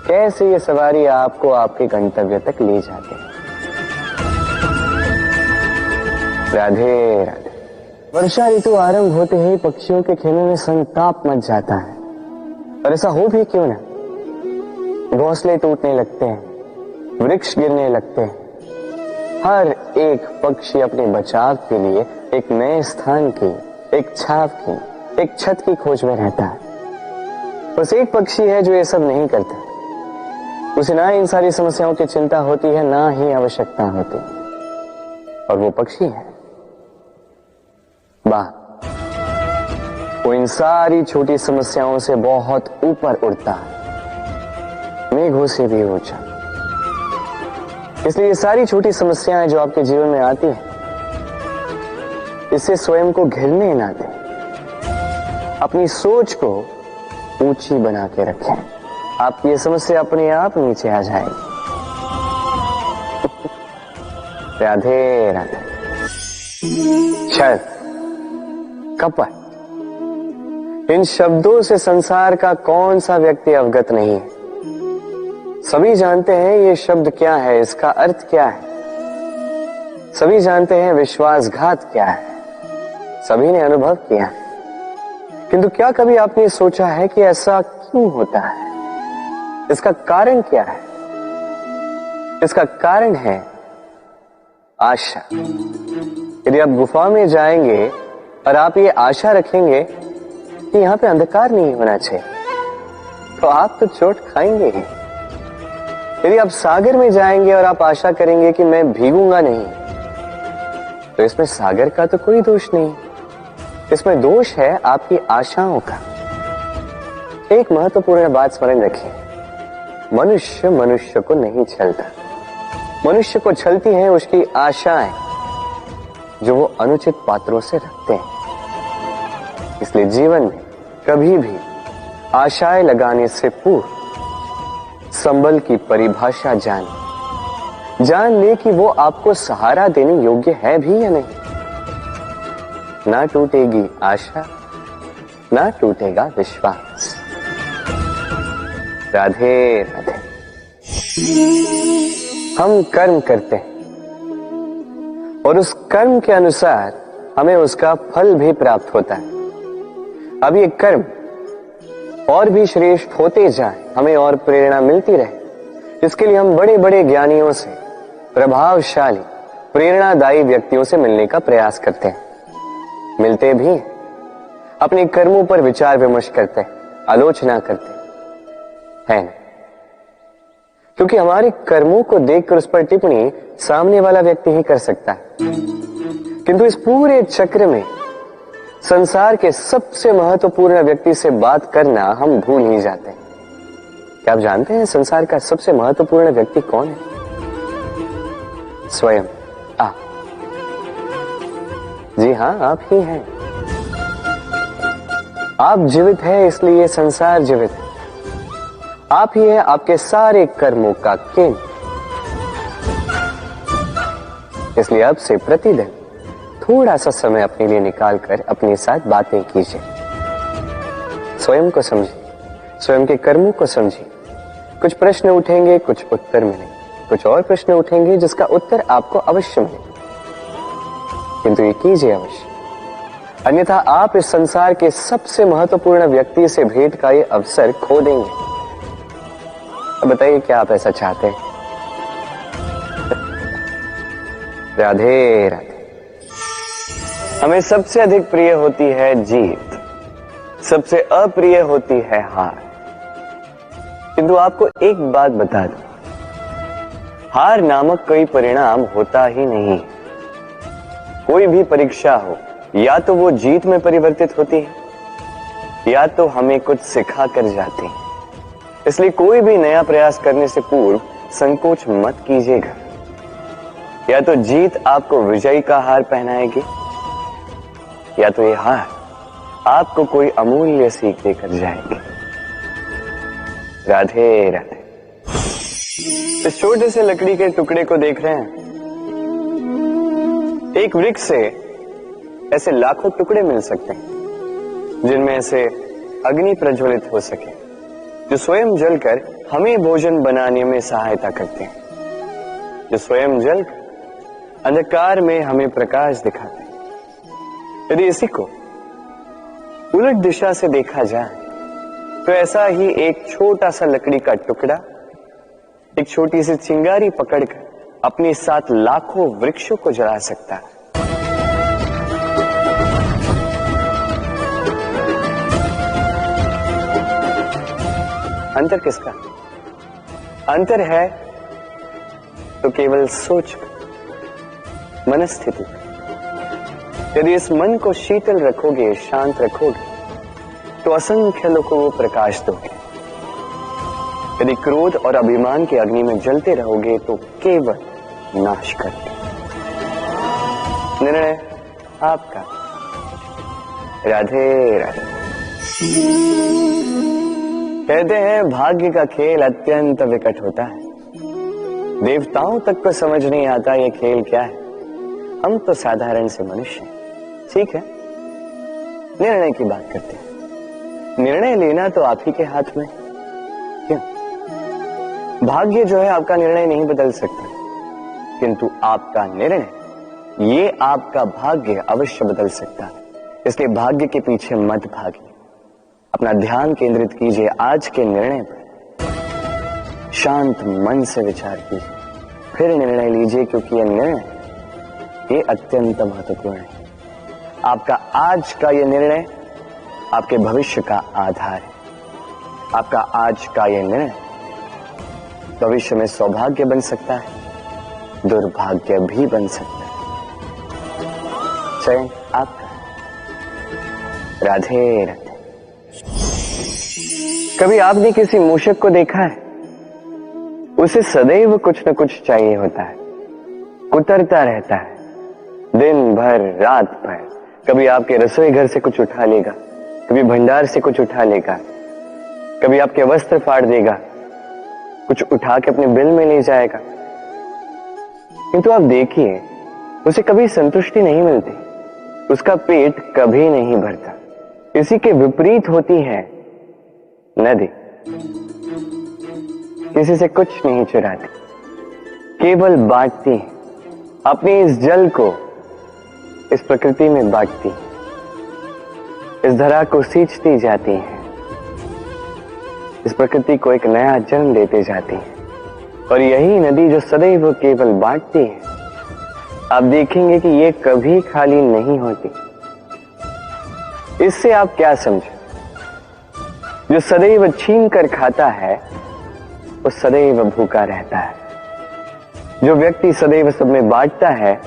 कैसे ये सवारी आपको आपके गंतव्य तक ले जाती है। राधे राधे। वर्षा ऋतु आरंभ होते ही पक्षियों के खेमे में संताप मच जाता है, और ऐसा हो भी क्यों ना। घोंसले टूटने लगते हैं, वृक्ष गिरने लगते हैं। हर एक पक्षी अपने बचाव के लिए एक नए स्थान की, एक छाव की, एक छत की खोज में रहता है। बस एक पक्षी है जो ये सब नहीं करता। उसे ना इन सारी समस्याओं की चिंता होती है, ना ही आवश्यकता होती, और वो पक्षी है बाघ। वो इन सारी छोटी समस्याओं से बहुत ऊपर उड़ता है, मेघों से भी ऊंचा। इसलिए ये सारी छोटी समस्याएं जो आपके जीवन में आती हैं, इससे स्वयं को घिरने ना दें। अपनी सोच को ऊंची बना के रखें। आपकी ये समस्या अपने आप नीचे आ जाएगी। राधे राधे। छल, कपट, इन शब्दों से संसार का कौन सा व्यक्ति अवगत नहीं है? सभी जानते हैं ये शब्द क्या है, इसका अर्थ क्या है। सभी जानते हैं विश्वासघात क्या है, सभी ने अनुभव किया है। किंतु क्या कभी आपने सोचा है कि ऐसा क्यों होता है? इसका कारण क्या है? इसका कारण है आशा। यदि आप गुफा में जाएंगे और आप ये आशा रखेंगे कि यहां पे अंधकार नहीं होना चाहिए, तो आप तो चोट खाएंगे ही। यदि आप सागर में जाएंगे और आप आशा करेंगे कि मैं भीगूंगा नहीं, तो इसमें सागर का तो कोई दोष नहीं, इसमें दोष है आपकी आशाओं का। एक महत्वपूर्ण बात स्मरण रखिए, मनुष्य मनुष्य को नहीं छलता। मनुष्य को छलती हैं उसकी आशाएं जो वो अनुचित पात्रों से रखते हैं। इसलिए जीवन में कभी भी आशाएं लगाने से पूर्व संबल की परिभाषा जान ले कि वो आपको सहारा देने योग्य है भी या नहीं। ना टूटेगी आशा, ना टूटेगा विश्वास। राधे राधे। हम कर्म करते हैं और उस कर्म के अनुसार हमें उसका फल भी प्राप्त होता है। अब ये कर्म और भी श्रेष्ठ होते जाएं, हमें और प्रेरणा मिलती रहे, इसके लिए हम बड़े बड़े ज्ञानियों से, प्रभावशाली प्रेरणादायी व्यक्तियों से मिलने का प्रयास करते हैं, मिलते भी अपने कर्मों पर विचार विमर्श करते हैं, आलोचना करते हैं, क्योंकि हमारे कर्मों को देखकर उस पर टिप्पणी सामने वाला व्यक्ति ही कर सकता है। किंतु इस पूरे चक्र में संसार के सबसे महत्वपूर्ण व्यक्ति से बात करना हम भूल ही जाते हैं। क्या आप जानते हैं संसार का सबसे महत्वपूर्ण व्यक्ति कौन है? स्वयं आप। जी हां, आप ही हैं। आप जीवित हैं, इसलिए संसार जीवित है। आप ही है आपके सारे कर्मों का केंद्र। इसलिए अब से प्रतिदिन थोड़ा सा समय अपने लिए निकालकर अपने साथ बातें कीजिए। स्वयं को समझिए, स्वयं के कर्मों को समझिए। कुछ प्रश्न उठेंगे, कुछ उत्तर मिलेंगे, कुछ और प्रश्न उठेंगे जिसका उत्तर आपको अवश्य मिलेगा, किंतु ये कीजिए अवश्य, अन्यथा आप इस संसार के सबसे महत्वपूर्ण व्यक्ति से भेंट का ये अवसर खो देंगे। अब बताइए, क्या आप ऐसा चाहते हैं? राधे राधे। हमें सबसे अधिक प्रिय होती है जीत, सबसे अप्रिय होती है हार। किंतु आपको एक बात बता दूं, हार नामक कोई परिणाम होता ही नहीं। कोई भी परीक्षा हो, या तो वो जीत में परिवर्तित होती है, या तो हमें कुछ सिखा कर जाती है। इसलिए कोई भी नया प्रयास करने से पूर्व संकोच मत कीजिएगा। या तो जीत आपको विजयी का हार पहनाएगी, या तो ये हार आपको कोई अमूल्य सीख देकर जाएगी। राधे राधे। इस छोटे से लकड़ी के टुकड़े को देख रहे हैं? एक वृक्ष से ऐसे लाखों टुकड़े मिल सकते हैं, जिनमें से अग्नि प्रज्वलित हो सके, जो स्वयं जलकर हमें भोजन बनाने में सहायता करते हैं, जो स्वयं जलकर अंधकार में हमें प्रकाश दिखाते हैं। यदि इसी को उलट दिशा से देखा जाए तो ऐसा ही एक छोटा सा लकड़ी का टुकड़ा एक छोटी सी चिंगारी पकड़कर अपने साथ लाखों वृक्षों को जला सकता है। अंतर किसका? अंतर है तो केवल सोच, मनस्थिति। यदि इस मन को शीतल रखोगे, शांत रखोगे, तो असंख्य लोगों को प्रकाश दोगे। यदि क्रोध और अभिमान की अग्नि में जलते रहोगे तो केवल नाश करोगे। निर्णय आपका। राधे राधे। कहते हैं भाग्य का खेल अत्यंत विकट होता है। देवताओं तक को समझ नहीं आता ये खेल क्या है। हम तो साधारण से मनुष्य हैं। ठीक है, निर्णय की बात करते हैं। निर्णय लेना तो आप ही के हाथ में। क्यों? भाग्य जो है आपका निर्णय नहीं बदल सकता, किंतु आपका निर्णय ये आपका भाग्य अवश्य बदल सकता है। इसलिए भाग्य के पीछे मत भागिए, अपना ध्यान केंद्रित कीजिए आज के निर्णय पर। शांत मन से विचार कीजिए, फिर निर्णय लीजिए, क्योंकि यह निर्णय ये अत्यंत महत्वपूर्ण है। आपका आज का यह निर्णय आपके भविष्य का आधार है। आपका आज का यह निर्णय भविष्य में सौभाग्य बन सकता है, दुर्भाग्य भी बन सकता है। चयन आपका। राधे राधे। कभी आपने किसी मूषक को देखा है? उसे सदैव कुछ न कुछ चाहिए होता है, कुतरता रहता है दिन भर रात भर। कभी आपके रसोई घर से कुछ उठा लेगा, कभी भंडार से कुछ उठा लेगा, कभी आपके वस्त्र फाड़ देगा, कुछ उठा के अपने बिल में ले जाएगा। किंतु आप देखिए, उसे कभी संतुष्टि नहीं मिलती, उसका पेट कभी नहीं भरता। इसी के विपरीत होती है नदी। किसी से कुछ नहीं चुराती, केवल बांटती है। अपने इस जल को इस प्रकृति में बांटती, इस धरा को सींचती जाती है, इस प्रकृति को एक नया जन्म देते जाती है। और यही नदी जो सदैव केवल बांटती है, आप देखेंगे कि ये कभी खाली नहीं होती। इससे आप क्या समझे? जो सदैव छीन कर खाता है वो सदैव भूखा रहता है। जो व्यक्ति सदैव सब में बांटता है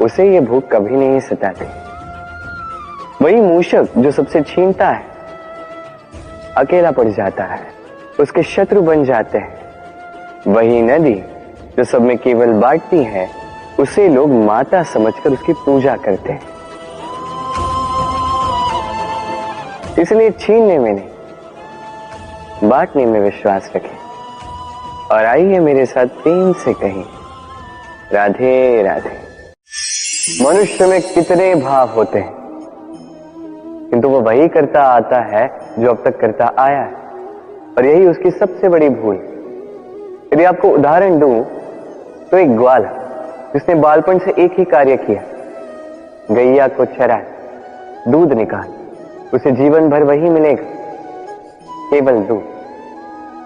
उसे ये भूख कभी नहीं सताती। वही मूषक जो सबसे छीनता है अकेला पड़ जाता है, उसके शत्रु बन जाते हैं। वही नदी जो सब में केवल बांटती है उसे लोग माता समझकर उसकी पूजा करते हैं। इसलिए छीनने में नहीं, बांटने में विश्वास रखें। और आइए मेरे साथ प्रेम से कहें, राधे राधे। मनुष्य में कितने भाव होते हैं, किंतु वो वही करता आता है जो अब तक करता आया है, और यही उसकी सबसे बड़ी भूल। यदि आपको उदाहरण दूं तो एक ग्वाल जिसने बालपन से एक ही कार्य किया, गैया को चरा, दूध निकाल, उसे जीवन भर वही मिलेगा, केवल दूध।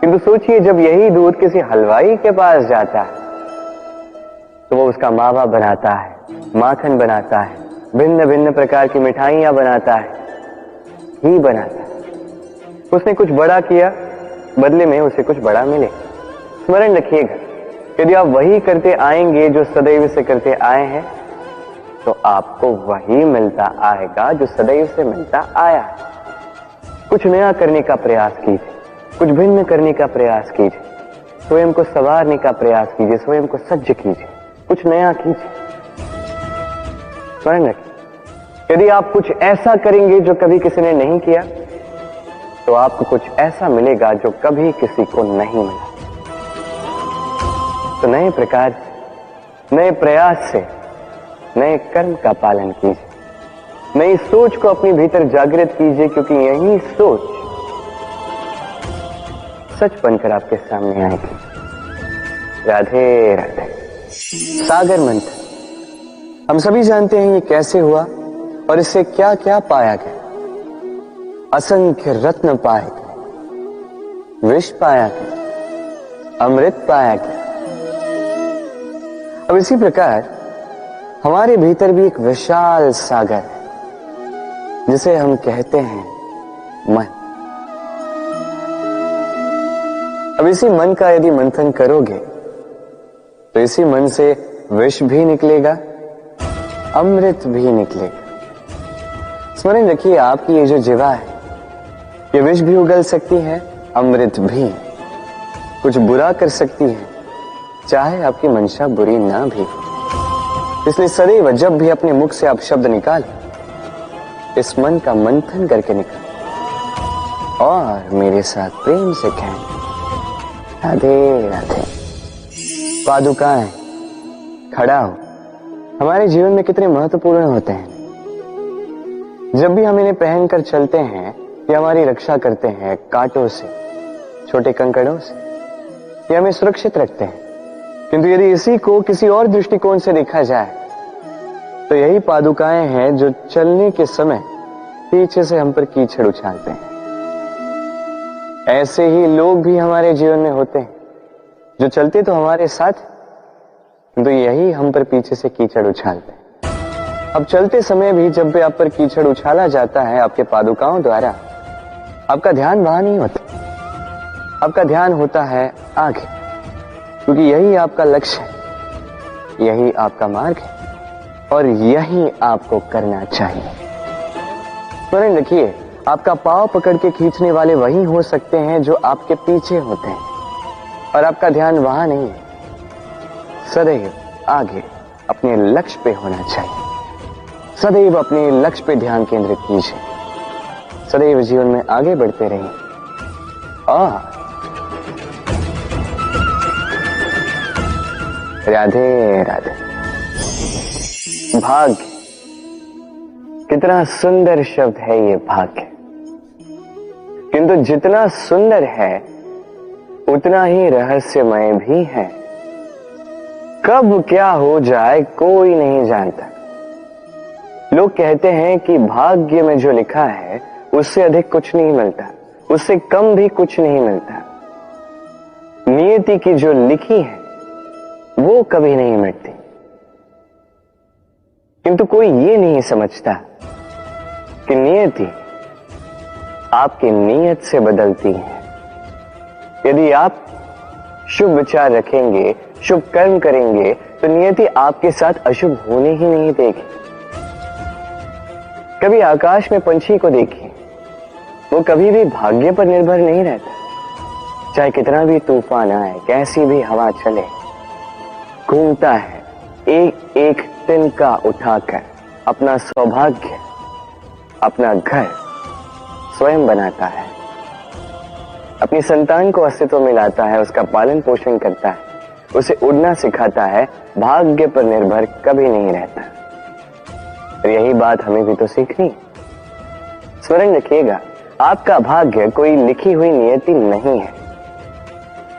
किंतु सोचिए जब यही दूध किसी हलवाई के पास जाता है तो वो उसका मावा बनाता है, माखन बनाता है, भिन्न भिन्न प्रकार की मिठाइयां बनाता है, घी बनाता है। उसने कुछ बड़ा किया, बदले में उसे कुछ बड़ा मिले। स्मरण रखिएगा, यदि आप वही करते आएंगे जो सदैव से करते आए हैं तो आपको वही मिलता आएगा जो सदैव से मिलता आया है। कुछ नया करने का प्रयास कीजिए, कुछ भिन्न करने का प्रयास कीजिए, स्वयं को संवारने का प्रयास कीजिए, स्वयं को सज्ज कीजिए, कुछ नया कीजिए। स्मरण रखिए, यदि आप कुछ ऐसा करेंगे जो कभी किसी ने नहीं किया तो आपको कुछ ऐसा मिलेगा जो कभी किसी को नहीं मिला। तो नए प्रकार, नए प्रयास से नए कर्म का पालन कीजिए, नई सोच को अपने भीतर जागृत कीजिए, क्योंकि यही सोच सच बनकर आपके सामने आएगी। राधे राधे। सागर मंथन, हम सभी जानते हैं ये कैसे हुआ और इससे क्या क्या पाया गया। असंख्य रत्न पाए गए, विष पाया गया, अमृत पाया गया। अब इसी प्रकार हमारे भीतर भी एक विशाल सागर है जिसे हम कहते हैं मन। अब इसी मन का यदि मंथन करोगे तो इसी मन से विष भी निकलेगा, अमृत भी निकलेगा। स्मरण रखिए, आपकी ये जो जीवा है ये विष भी उगल सकती है, अमृत भी। कुछ बुरा कर सकती है, चाहे आपकी मंशा बुरी ना भी हो। इसलिए सदैव जब भी अपने मुख से आप शब्द निकालें, इस मन का मंथन करके निकालें और मेरे साथ प्रेम से कहें, राधे राधे। पादुकाएं, खड़ा हो, हमारे जीवन में कितने महत्वपूर्ण होते हैं। जब भी हम इन्हें पहनकर चलते हैं, ये हमारी रक्षा करते हैं कांटों से, छोटे कंकड़ों से, ये हमें सुरक्षित रखते हैं। किंतु यदि इसी को किसी और दृष्टिकोण से देखा जाए तो यही पादुकाएं हैं जो चलने के समय पीछे से हम पर कीचड़ उछालते हैं। ऐसे ही लोग भी हमारे जीवन में होते हैं जो चलते तो हमारे साथ, तो यही हम पर पीछे से कीचड़ उछालते हैं। अब चलते समय भी जब भी आप पर कीचड़ उछाला जाता है आपके पादुकाओं द्वारा, आपका ध्यान वहां नहीं होता, आपका ध्यान होता है आगे, क्योंकि यही आपका लक्ष्य है, यही आपका मार्ग है और यही आपको करना चाहिए। स्मरण रखिए, आपका पांव पकड़ के खींचने वाले वही हो सकते हैं जो आपके पीछे होते हैं, और आपका ध्यान वहां नहीं है, सदैव आगे अपने लक्ष्य पे होना चाहिए। सदैव अपने लक्ष्य पे ध्यान केंद्रित कीजिए, सदैव जीवन में आगे बढ़ते रहिए। और राधे राधे। भाग्य, कितना सुंदर शब्द है ये भाग्य, किंतु जितना सुंदर है उतना ही रहस्यमय भी है। कब क्या हो जाए कोई नहीं जानता। लोग कहते हैं कि भाग्य में जो लिखा है उससे अधिक कुछ नहीं मिलता, उससे कम भी कुछ नहीं मिलता। नियति की जो लिखी है वो कभी नहीं मिटती। किंतु कोई ये नहीं समझता कि नियति आपकी नीयत से बदलती है। यदि आप शुभ विचार रखेंगे, शुभ कर्म करेंगे, तो नियति आपके साथ अशुभ होने ही नहीं देगी। कभी आकाश में पंछी को देखिए, वो कभी भी भाग्य पर निर्भर नहीं रहता। चाहे कितना भी तूफान आए, कैसी भी हवा चले, घूमता है एक एक तिनका उठाकर अपना सौभाग्य, अपना घर स्वयं बनाता है, अपनी संतान को अस्तित्व में लाता है, उसका पालन पोषण करता है, उसे उड़ना सिखाता है, भाग्य पर निर्भर कभी नहीं रहता। और यही बात हमें भी तो सीखनी। स्मरण रखिएगा, आपका भाग्य कोई लिखी हुई नियति नहीं है।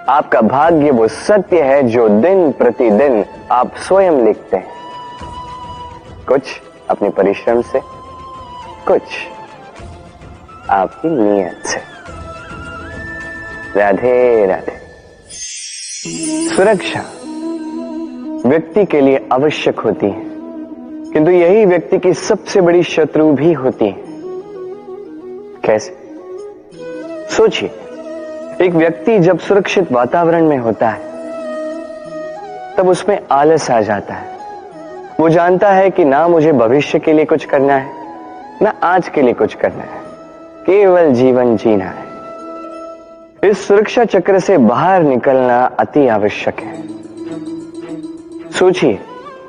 आपका भाग्य वो सत्य है जो दिन प्रतिदिन आप स्वयं लिखते हैं, कुछ अपने परिश्रम से, कुछ आपकी नियत से। राधे राधे। सुरक्षा व्यक्ति के लिए आवश्यक होती है, किंतु यही व्यक्ति की सबसे बड़ी शत्रु भी होती है। कैसे? सोचिए, एक व्यक्ति जब सुरक्षित वातावरण में होता है तब उसमें आलस आ जाता है। वो जानता है कि ना मुझे भविष्य के लिए कुछ करना है, ना आज के लिए कुछ करना है, केवल जीवन जीना है। इस सुरक्षा चक्र से बाहर निकलना अति आवश्यक है। सोचिए,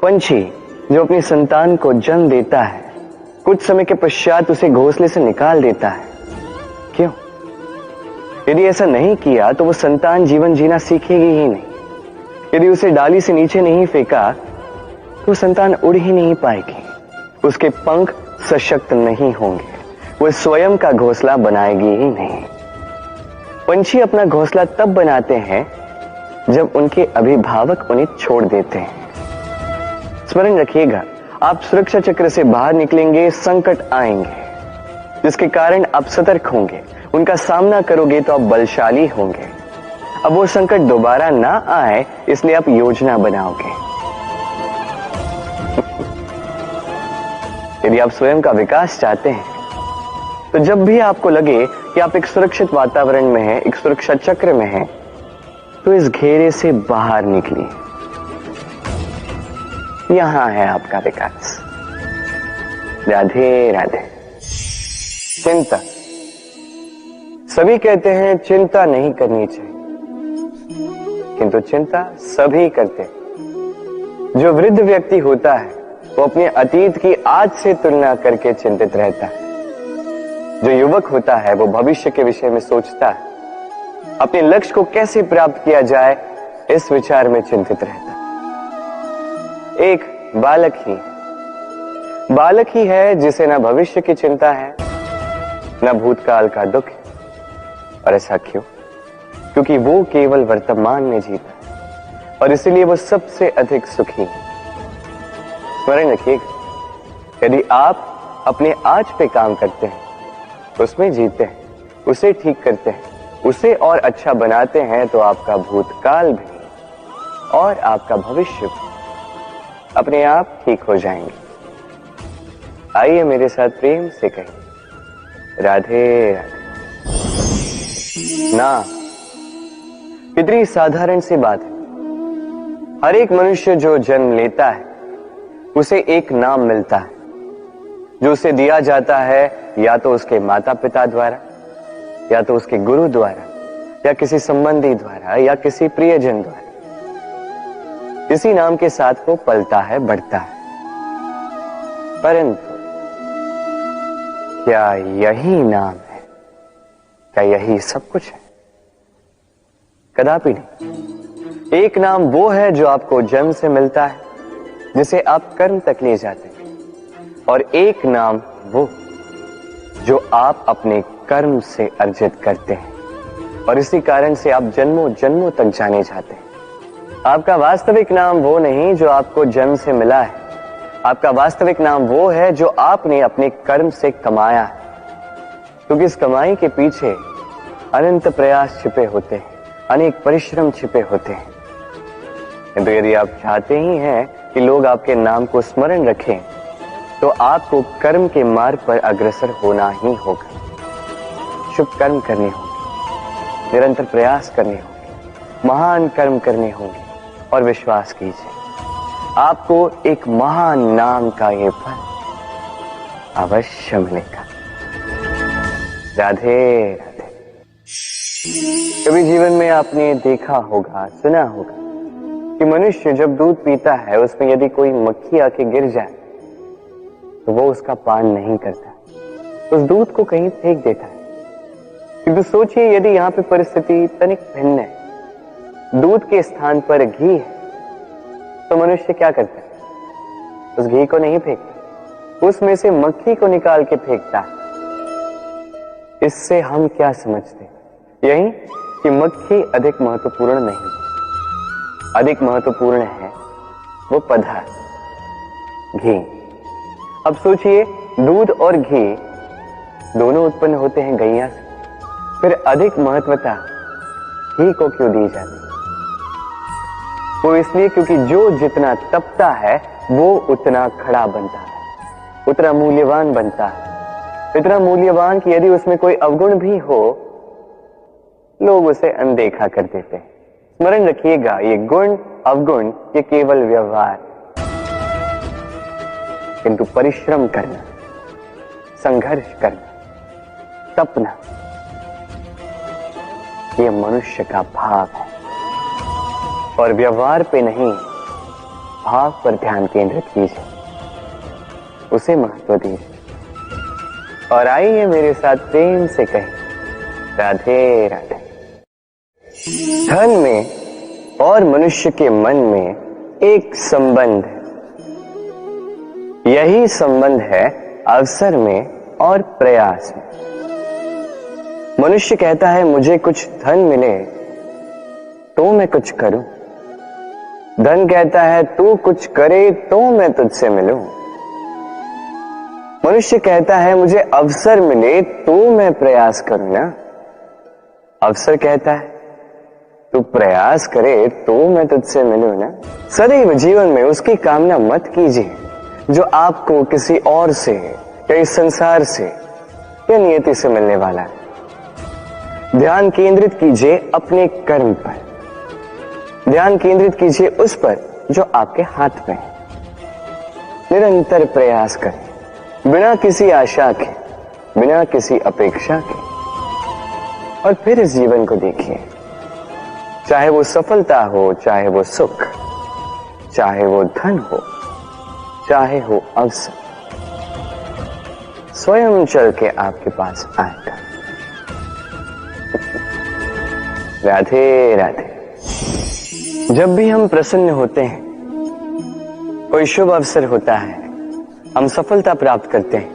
पंछी जो अपनी संतान को जन्म देता है, कुछ समय के पश्चात उसे घोंसले से निकाल देता है। क्यों? यदि ऐसा नहीं किया तो वो संतान जीवन जीना सीखेगी ही नहीं। यदि उसे डाली से नीचे नहीं फेंका तो संतान उड़ ही नहीं पाएगी, उसके पंख सशक्त नहीं होंगे, वो स्वयं का घोंसला बनाएगी ही नहीं। पंछी अपना घोंसला तब बनाते हैं जब उनके अभिभावक उन्हें छोड़ देते हैं। स्मरण रखिएगा, आप सुरक्षा चक्र से बाहर निकलेंगे, संकट आएंगे जिसके कारण आप सतर्क होंगे, उनका सामना करोगे तो आप बलशाली होंगे। अब वो संकट दोबारा ना आए इसलिए आप योजना बनाओगे। यदि आप स्वयं का विकास चाहते हैं तो जब भी आपको लगे कि आप एक सुरक्षित वातावरण में हैं, एक सुरक्षा चक्र में हैं, तो इस घेरे से बाहर निकलिए। यहां है आपका विकास। राधे राधे। चिंता। सभी कहते हैं चिंता नहीं करनी चाहिए, किंतु चिंता सभी करते हैं। जो वृद्ध व्यक्ति होता है वो अपने अतीत की आज से तुलना करके चिंतित रहता है। जो युवक होता है वो भविष्य के विषय में सोचता है, अपने लक्ष्य को कैसे प्राप्त किया जाए इस विचार में चिंतित रहता है। एक बालक ही है जिसे ना भविष्य की चिंता है, ना भूतकाल का दुख। और ऐसा क्यों? क्योंकि वो केवल वर्तमान में जीता है और इसलिए वो सबसे अधिक सुखी है। स्मरण रखिएगा, यदि आप अपने आज पे काम करते हैं, उसमें जीते हैं, उसे ठीक करते हैं, उसे और अच्छा बनाते हैं, तो आपका भूतकाल भी और आपका भविष्य भी अपने आप ठीक हो जाएंगे। आइए मेरे साथ प्रेम से कहें, राधे राधे। ना, कितनी साधारण सी बात है। हर एक मनुष्य जो जन्म लेता है उसे एक नाम मिलता है, जो उसे दिया जाता है या तो उसके माता पिता द्वारा, या तो उसके गुरु द्वारा, या किसी संबंधी द्वारा, या किसी प्रियजन द्वारा। इसी नाम के साथ वो पलता है, बढ़ता है। परंतु क्या यही नाम है? क्या यही सब कुछ है? कदापि नहीं। एक नाम वो है जो आपको जन्म से मिलता है, जिसे आप कर्म तक ले जाते हैं, और एक नाम वो जो आप अपने कर्म से अर्जित करते हैं, और इसी कारण से आप जन्मों जन्मों तक जाने जाते हैं। आपका वास्तविक नाम वो नहीं जो आपको जन्म से मिला है, आपका वास्तविक नाम वो है जो आपने अपने कर्म से कमाया है। क्योंकि इस कमाई के पीछे अनंत प्रयास छिपे होते हैं, अनेक परिश्रम छिपे होते हैं। किंतु यदि आप चाहते ही हैं कि लोग आपके नाम को स्मरण रखें, तो आपको कर्म के मार्ग पर अग्रसर होना ही होगा। शुभ कर्म करने होंगे, निरंतर प्रयास करने होंगे, महान कर्म करने होंगे, और विश्वास कीजिए आपको एक महान नाम का ये फल अवश्य मिलेगा। राधे राधे। कभी जीवन में आपने देखा होगा, सुना होगा कि मनुष्य जब दूध पीता है, उसमें यदि कोई मक्खी आके गिर जाए तो वो उसका पान नहीं करता, उस दूध को कहीं फेंक देता है। किंतु सोचिए, यदि यहाँ पे परिस्थिति तनिक भिन्न है, दूध के स्थान पर घी है, तो मनुष्य क्या करता है? उस घी को नहीं फेंकता, उसमें से मक्खी को निकाल के फेंकता है। इससे हम क्या समझते? यही कि मक्खी अधिक महत्वपूर्ण नहीं, अधिक महत्वपूर्ण है वो पदार्थ घी। अब सोचिए, दूध और घी दोनों उत्पन्न होते हैं गैया से, फिर अधिक महत्वता घी को क्यों दी जाती? वो इसलिए क्योंकि जो जितना तपता है वो उतना खड़ा बनता है, उतना मूल्यवान बनता है, इतना मूल्यवान कि यदि उसमें कोई अवगुण भी हो, लोग उसे अनदेखा कर देते हैं। स्मरण रखिएगा, ये गुण अवगुण ये केवल व्यवहार, किंतु परिश्रम करना, संघर्ष करना, तपना, ये मनुष्य का भाव है। और व्यवहार पे नहीं, भाव पर ध्यान केंद्रित कीजिए, उसे महत्व दीजिए। और आइए मेरे साथ प्रेम से कहें, राधे राधे। धन में और मनुष्य के मन में एक संबंध है, यही संबंध है अवसर में और प्रयास में। मनुष्य कहता है मुझे कुछ धन मिले तो मैं कुछ करूं, धन कहता है तू कुछ करे तो मैं तुझसे मिलूं। मनुष्य कहता है मुझे अवसर मिले तो मैं प्रयास करूं ना, अवसर कहता है तू प्रयास करे तो मैं तुझसे मिलूं ना। सदैव जीवन में उसकी कामना मत कीजिए जो आपको किसी और से या इस संसार से या नियति से मिलने वाला है। ध्यान केंद्रित कीजिए अपने कर्म पर, ध्यान केंद्रित कीजिए उस पर जो आपके हाथ में है। निरंतर प्रयास करें, बिना किसी आशा के, बिना किसी अपेक्षा के, और फिर इस जीवन को देखिए। चाहे वो सफलता हो, चाहे वो सुख, चाहे वो धन हो, चाहे हो अवसर, स्वयं चल के आपके पास आएगा। राधे राधे। जब भी हम प्रसन्न होते हैं, कोई शुभ अवसर होता है, हम सफलता प्राप्त करते हैं,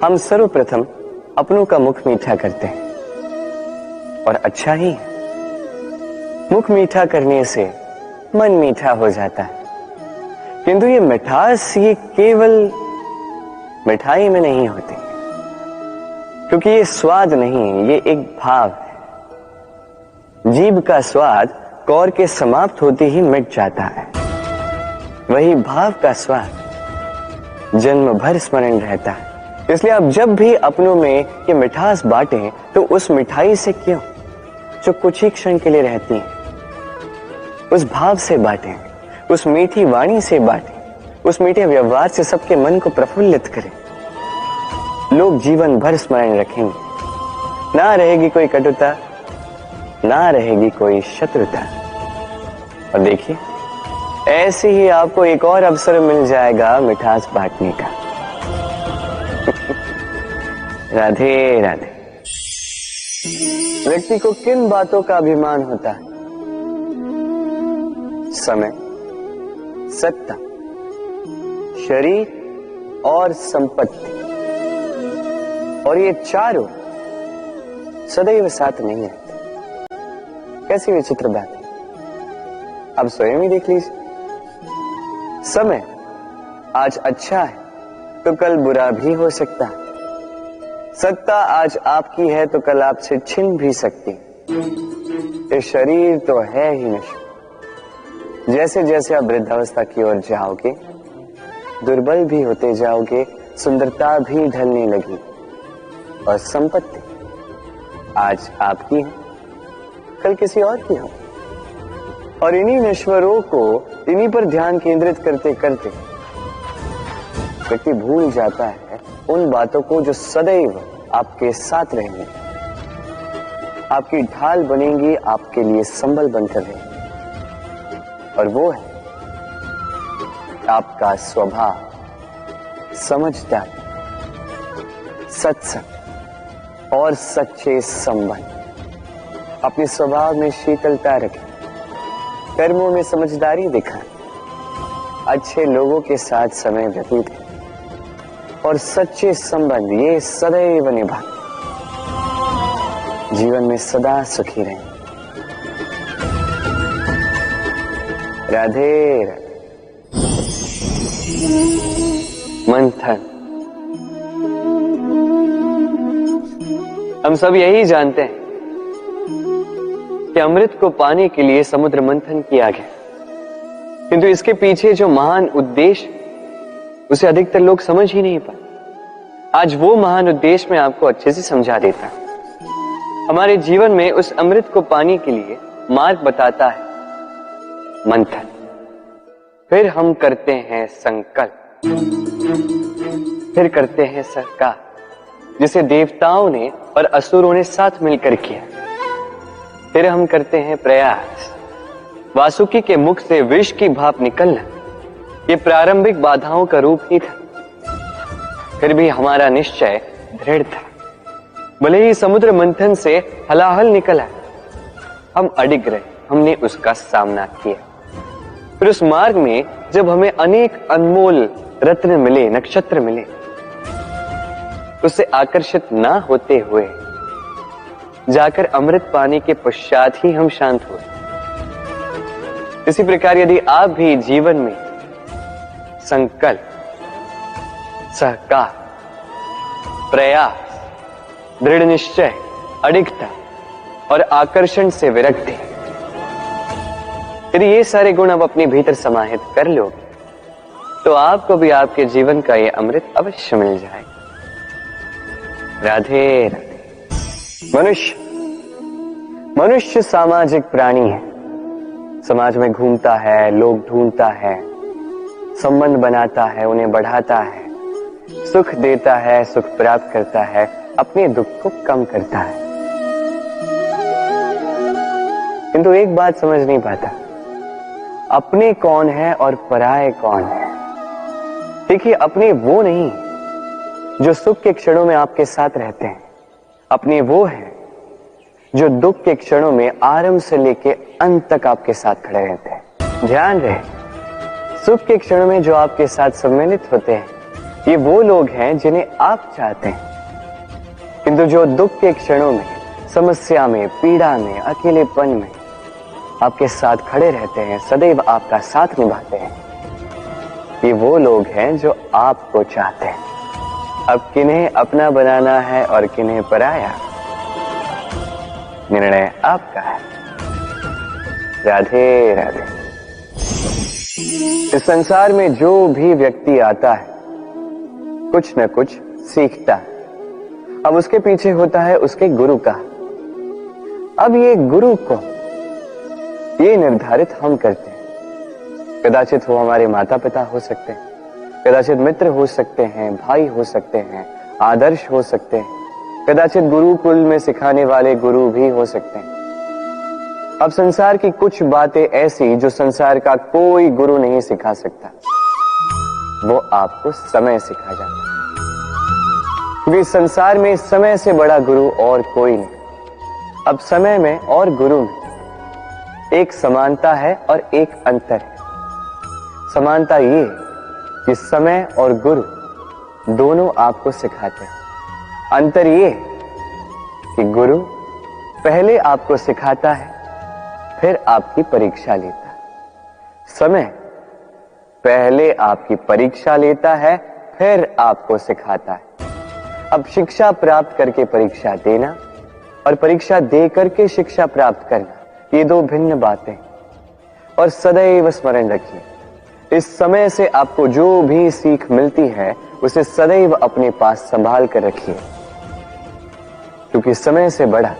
हम सर्वप्रथम अपनों का मुख मीठा करते हैं। और अच्छा ही है, मुख मीठा करने से मन मीठा हो जाता है। किंतु ये मिठास ये केवल मिठाई में नहीं होती, क्योंकि ये स्वाद नहीं, ये एक भाव है। जीभ का स्वाद कौर के समाप्त होते ही मिट जाता है, वही भाव का स्वाद जन्म भर स्मरण रहता है। इसलिए आप जब भी अपनों में ये मिठास बांटें तो उस मिठाई से क्यों, जो कुछ ही क्षण के लिए रहती है, उस भाव से बांटें, उस मीठी वाणी से बांटें, उस मीठे व्यवहार से सबके मन को प्रफुल्लित करें। लोग जीवन भर स्मरण रखेंगे, ना रहेगी कोई कटुता, ना रहेगी कोई शत्रुता। और देखिए, ऐसे ही आपको एक और अवसर मिल जाएगा मिठास बांटने का। राधे राधे। व्यक्ति को किन बातों का अभिमान होता है? समय, सत्ता, शरीर और संपत्ति। और ये चारों सदैव साथ नहीं रहते। कैसी विचित्र बात है, अब स्वयं ही देख लीजिए। समय आज अच्छा है तो कल बुरा भी हो सकता है। सत्ता आज आपकी है तो कल आपसे छिन भी सकती। ये शरीर तो है ही नश्वर। जैसे जैसे आप वृद्धावस्था की ओर जाओगे, दुर्बल भी होते जाओगे, सुंदरता भी ढलने लगी और संपत्ति आज आपकी है, कल किसी और की हो। और इन्हीं नश्वरों को, इन्हीं पर ध्यान केंद्रित करते करते व्यक्ति भूल जाता है उन बातों को जो सदैव आपके साथ रहेंगी, आपकी ढाल बनेंगी, आपके लिए संबल बनकर रहेंगी। और वो है आपका स्वभाव, समझदारी, सत्संग और सच्चे संबंध। अपने स्वभाव में शीतलता रखें, कर्मों में समझदारी दिखाएं, अच्छे लोगों के साथ समय व्यतीत करें और सच्चे संबंध ये सदैव निभाएं। जीवन में सदा सुखी रहें। राधे राधे। मंथन। हम सब यही जानते हैं कि अमृत को पाने के लिए समुद्र मंथन किया गया, किंतु इसके पीछे जो महान उद्देश्य उसे अधिकतर लोग समझ ही नहीं पाए। आज वो महान उद्देश्य मैं आपको अच्छे से समझा देता हूं। हमारे जीवन में उस अमृत को पाने के लिए मार्ग बताता है मंथन। फिर हम करते हैं संकल्प, फिर करते हैं सरकार, जिसे देवताओं ने और असुरों ने साथ मिलकर किया। फिर हम करते हैं प्रयास। वासुकी के मुख से विष की भाप निकलना ये प्रारंभिक बाधाओं का रूप ही था। फिर भी हमारा निश्चय दृढ़ था। भले ही समुद्र मंथन से हलाहल निकला, हम अडिग रहे, हमने उसका सामना किया। फिर उस मार्ग में जब हमें अनेक अनमोल रत्न मिले, नक्षत्र मिले, उससे आकर्षित ना होते हुए जाकर अमृत पाने के पश्चात ही हम शांत हुए। इसी प्रकार यदि आप भी जीवन में संकल्प, सहकार, प्रयास, दृढ़ निश्चय, अडिगता और आकर्षण से विरक्ति, यदि ये सारे गुण आप अपने भीतर समाहित कर लोगे तो आपको भी आपके जीवन का ये अमृत अवश्य मिल जाएगा। राधे राधे। मनुष्य सामाजिक प्राणी है। समाज में घूमता है, लोग ढूंढता है, संबंध बनाता है, उन्हें बढ़ाता है, सुख देता है, सुख प्राप्त करता है, अपने दुख को कम करता है। किंतु एक बात समझ नहीं पाता, अपने कौन है और पराये कौन है। देखिए, अपने वो नहीं जो सुख के क्षणों में आपके साथ रहते हैं, अपने वो है जो दुख के क्षणों में आरंभ से लेके अंत तक आपके साथ खड़े रहते हैं। ध्यान रहे, सुख के क्षणों में जो आपके साथ सम्मिलित होते हैं ये वो लोग हैं जिन्हें आप चाहते हैं, किंतु जो दुख के क्षणों में, समस्या में, पीड़ा में, अकेलेपन में आपके साथ खड़े रहते हैं, सदैव आपका साथ निभाते हैं, ये वो लोग हैं जो आपको चाहते हैं। अब किन्हें अपना बनाना है और किन्हें पराया, निर्णय आपका है। राधे राधे। इस संसार में जो भी व्यक्ति आता है कुछ न कुछ सीखता है। अब उसके पीछे होता है उसके गुरु का। अब ये गुरु को ये निर्धारित हम करते हैं। कदाचित वो हमारे माता पिता हो सकते हैं, कदाचित मित्र हो सकते हैं, भाई हो सकते हैं, आदर्श हो सकते हैं, कदाचित गुरुकुल में सिखाने वाले गुरु भी हो सकते हैं। अब संसार की कुछ बातें ऐसी जो संसार का कोई गुरु नहीं सिखा सकता, वो आपको समय सिखा जाता है। क्योंकि संसार में समय से बड़ा गुरु और कोई नहीं। अब समय में और गुरु में एक समानता है और एक अंतर है। समानता ये कि समय और गुरु दोनों आपको सिखाते हैं। अंतर ये कि गुरु पहले आपको सिखाता है, फिर आपकी परीक्षा लेता है। समय पहले आपकी परीक्षा लेता है, फिर आपको सिखाता है। अब शिक्षा प्राप्त करके परीक्षा देना और परीक्षा दे करके शिक्षा प्राप्त करना, ये दो भिन्न बातें। और सदैव स्मरण रखिए, इस समय से आपको जो भी सीख मिलती है उसे सदैव अपने पास संभाल कर रखिए, क्योंकि समय से बड़ा,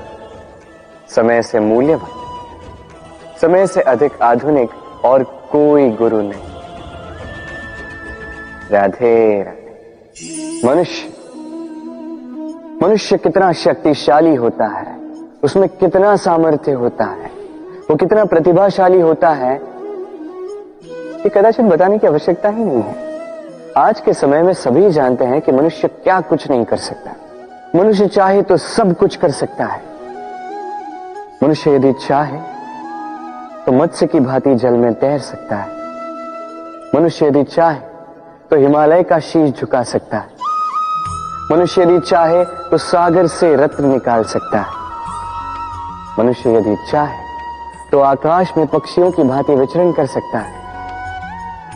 समय से मूल्यवान, समय से अधिक आधुनिक और कोई गुरु नहीं। राधे राधे। मनुष्य कितना शक्तिशाली होता है, उसमें कितना सामर्थ्य होता है, वो कितना प्रतिभाशाली होता है, ये कदाचित बताने की आवश्यकता ही नहीं है। आज के समय में सभी जानते हैं कि मनुष्य क्या कुछ नहीं कर सकता। मनुष्य चाहे तो सब कुछ कर सकता है। मनुष्य यदि चाहे तो मत्स्य की भांति जल में तैर सकता है। मनुष्य यदि चाहे तो हिमालय का शीश झुका सकता है। मनुष्य यदि चाहे तो सागर से रत्न निकाल सकता है। मनुष्य यदि चाहे तो आकाश में पक्षियों की भांति विचरण कर सकता है।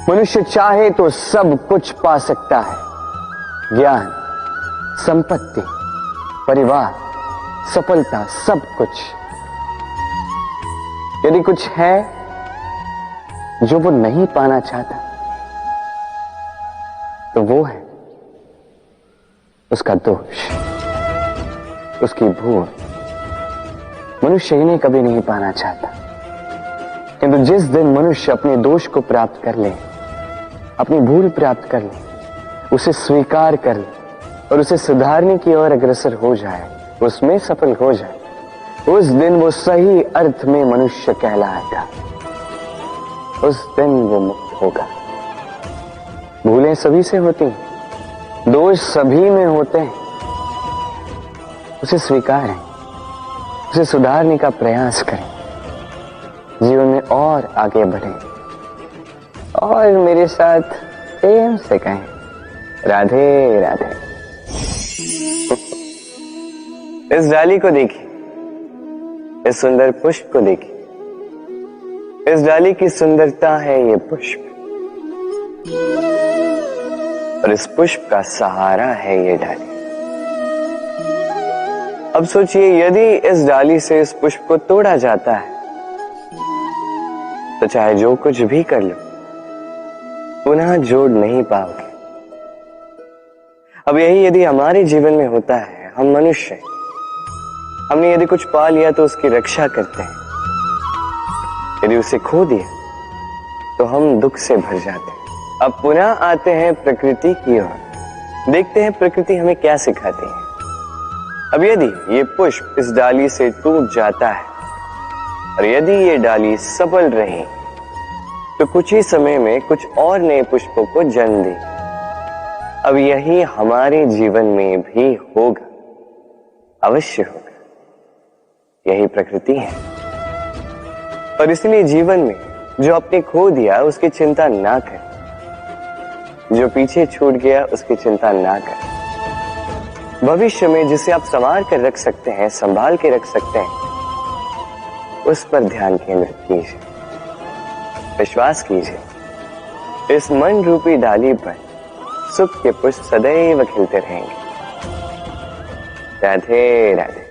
मनुष्य चाहे तो सब कुछ पा सकता है। ज्ञान, संपत्ति, परिवार, सफलता, सब कुछ। यदि कुछ है जो वो नहीं पाना चाहता तो वो है उसका दोष, उसकी भूल। मनुष्य इन्हें कभी नहीं पाना चाहता, किंतु जिस दिन मनुष्य अपने दोष को प्राप्त कर ले, अपनी भूल प्राप्त कर ले, उसे स्वीकार कर ले और उसे सुधारने की ओर अग्रसर हो जाए, उसमें सफल हो जाए, उस दिन वो सही अर्थ में मनुष्य कहलाएगा। उस दिन वो मुक्त होगा। भूलें सभी से होती हैं, दोष सभी में होते हैं, उसे स्वीकारें, उसे सुधारने का प्रयास करें, जीवन में और आगे बढ़ें और मेरे साथ प्रेम से कहें, राधे राधे। इस डाली को देखिए, इस सुंदर पुष्प को देखिए। इस डाली की सुंदरता है ये पुष्प, और इस पुष्प का सहारा है ये डाली। अब सोचिए, यदि इस डाली से इस पुष्प को तोड़ा जाता है तो चाहे जो कुछ भी कर लो, पुनः जोड़ नहीं पाओगे। अब यही यदि हमारे जीवन में होता है, हम मनुष्य हैं, हमने यदि कुछ पा लिया तो उसकी रक्षा करते हैं, यदि उसे खो दिया तो हम दुख से भर जाते हैं। अब पुनः आते हैं प्रकृति की ओर, देखते हैं प्रकृति हमें क्या सिखाती है। अब यदि ये पुष्प इस डाली से टूट जाता है और यदि ये डाली सफल रही तो कुछ ही समय में कुछ और नए पुष्पों को जन्म दे। अब यही हमारे जीवन में भी होगा, अवश्य होगा। यही प्रकृति है। और इसलिए जीवन में जो आपने खो दिया उसकी चिंता ना करें, जो पीछे छूट गया उसकी चिंता ना करें। भविष्य में जिसे आप संवार कर रख सकते हैं, संभाल के रख सकते हैं, उस पर ध्यान केंद्रित कीजिए। विश्वास कीजिए, इस मन रूपी डाली पर सुख के पुष्प सदैव खिलते रहेंगे। राधे राधे।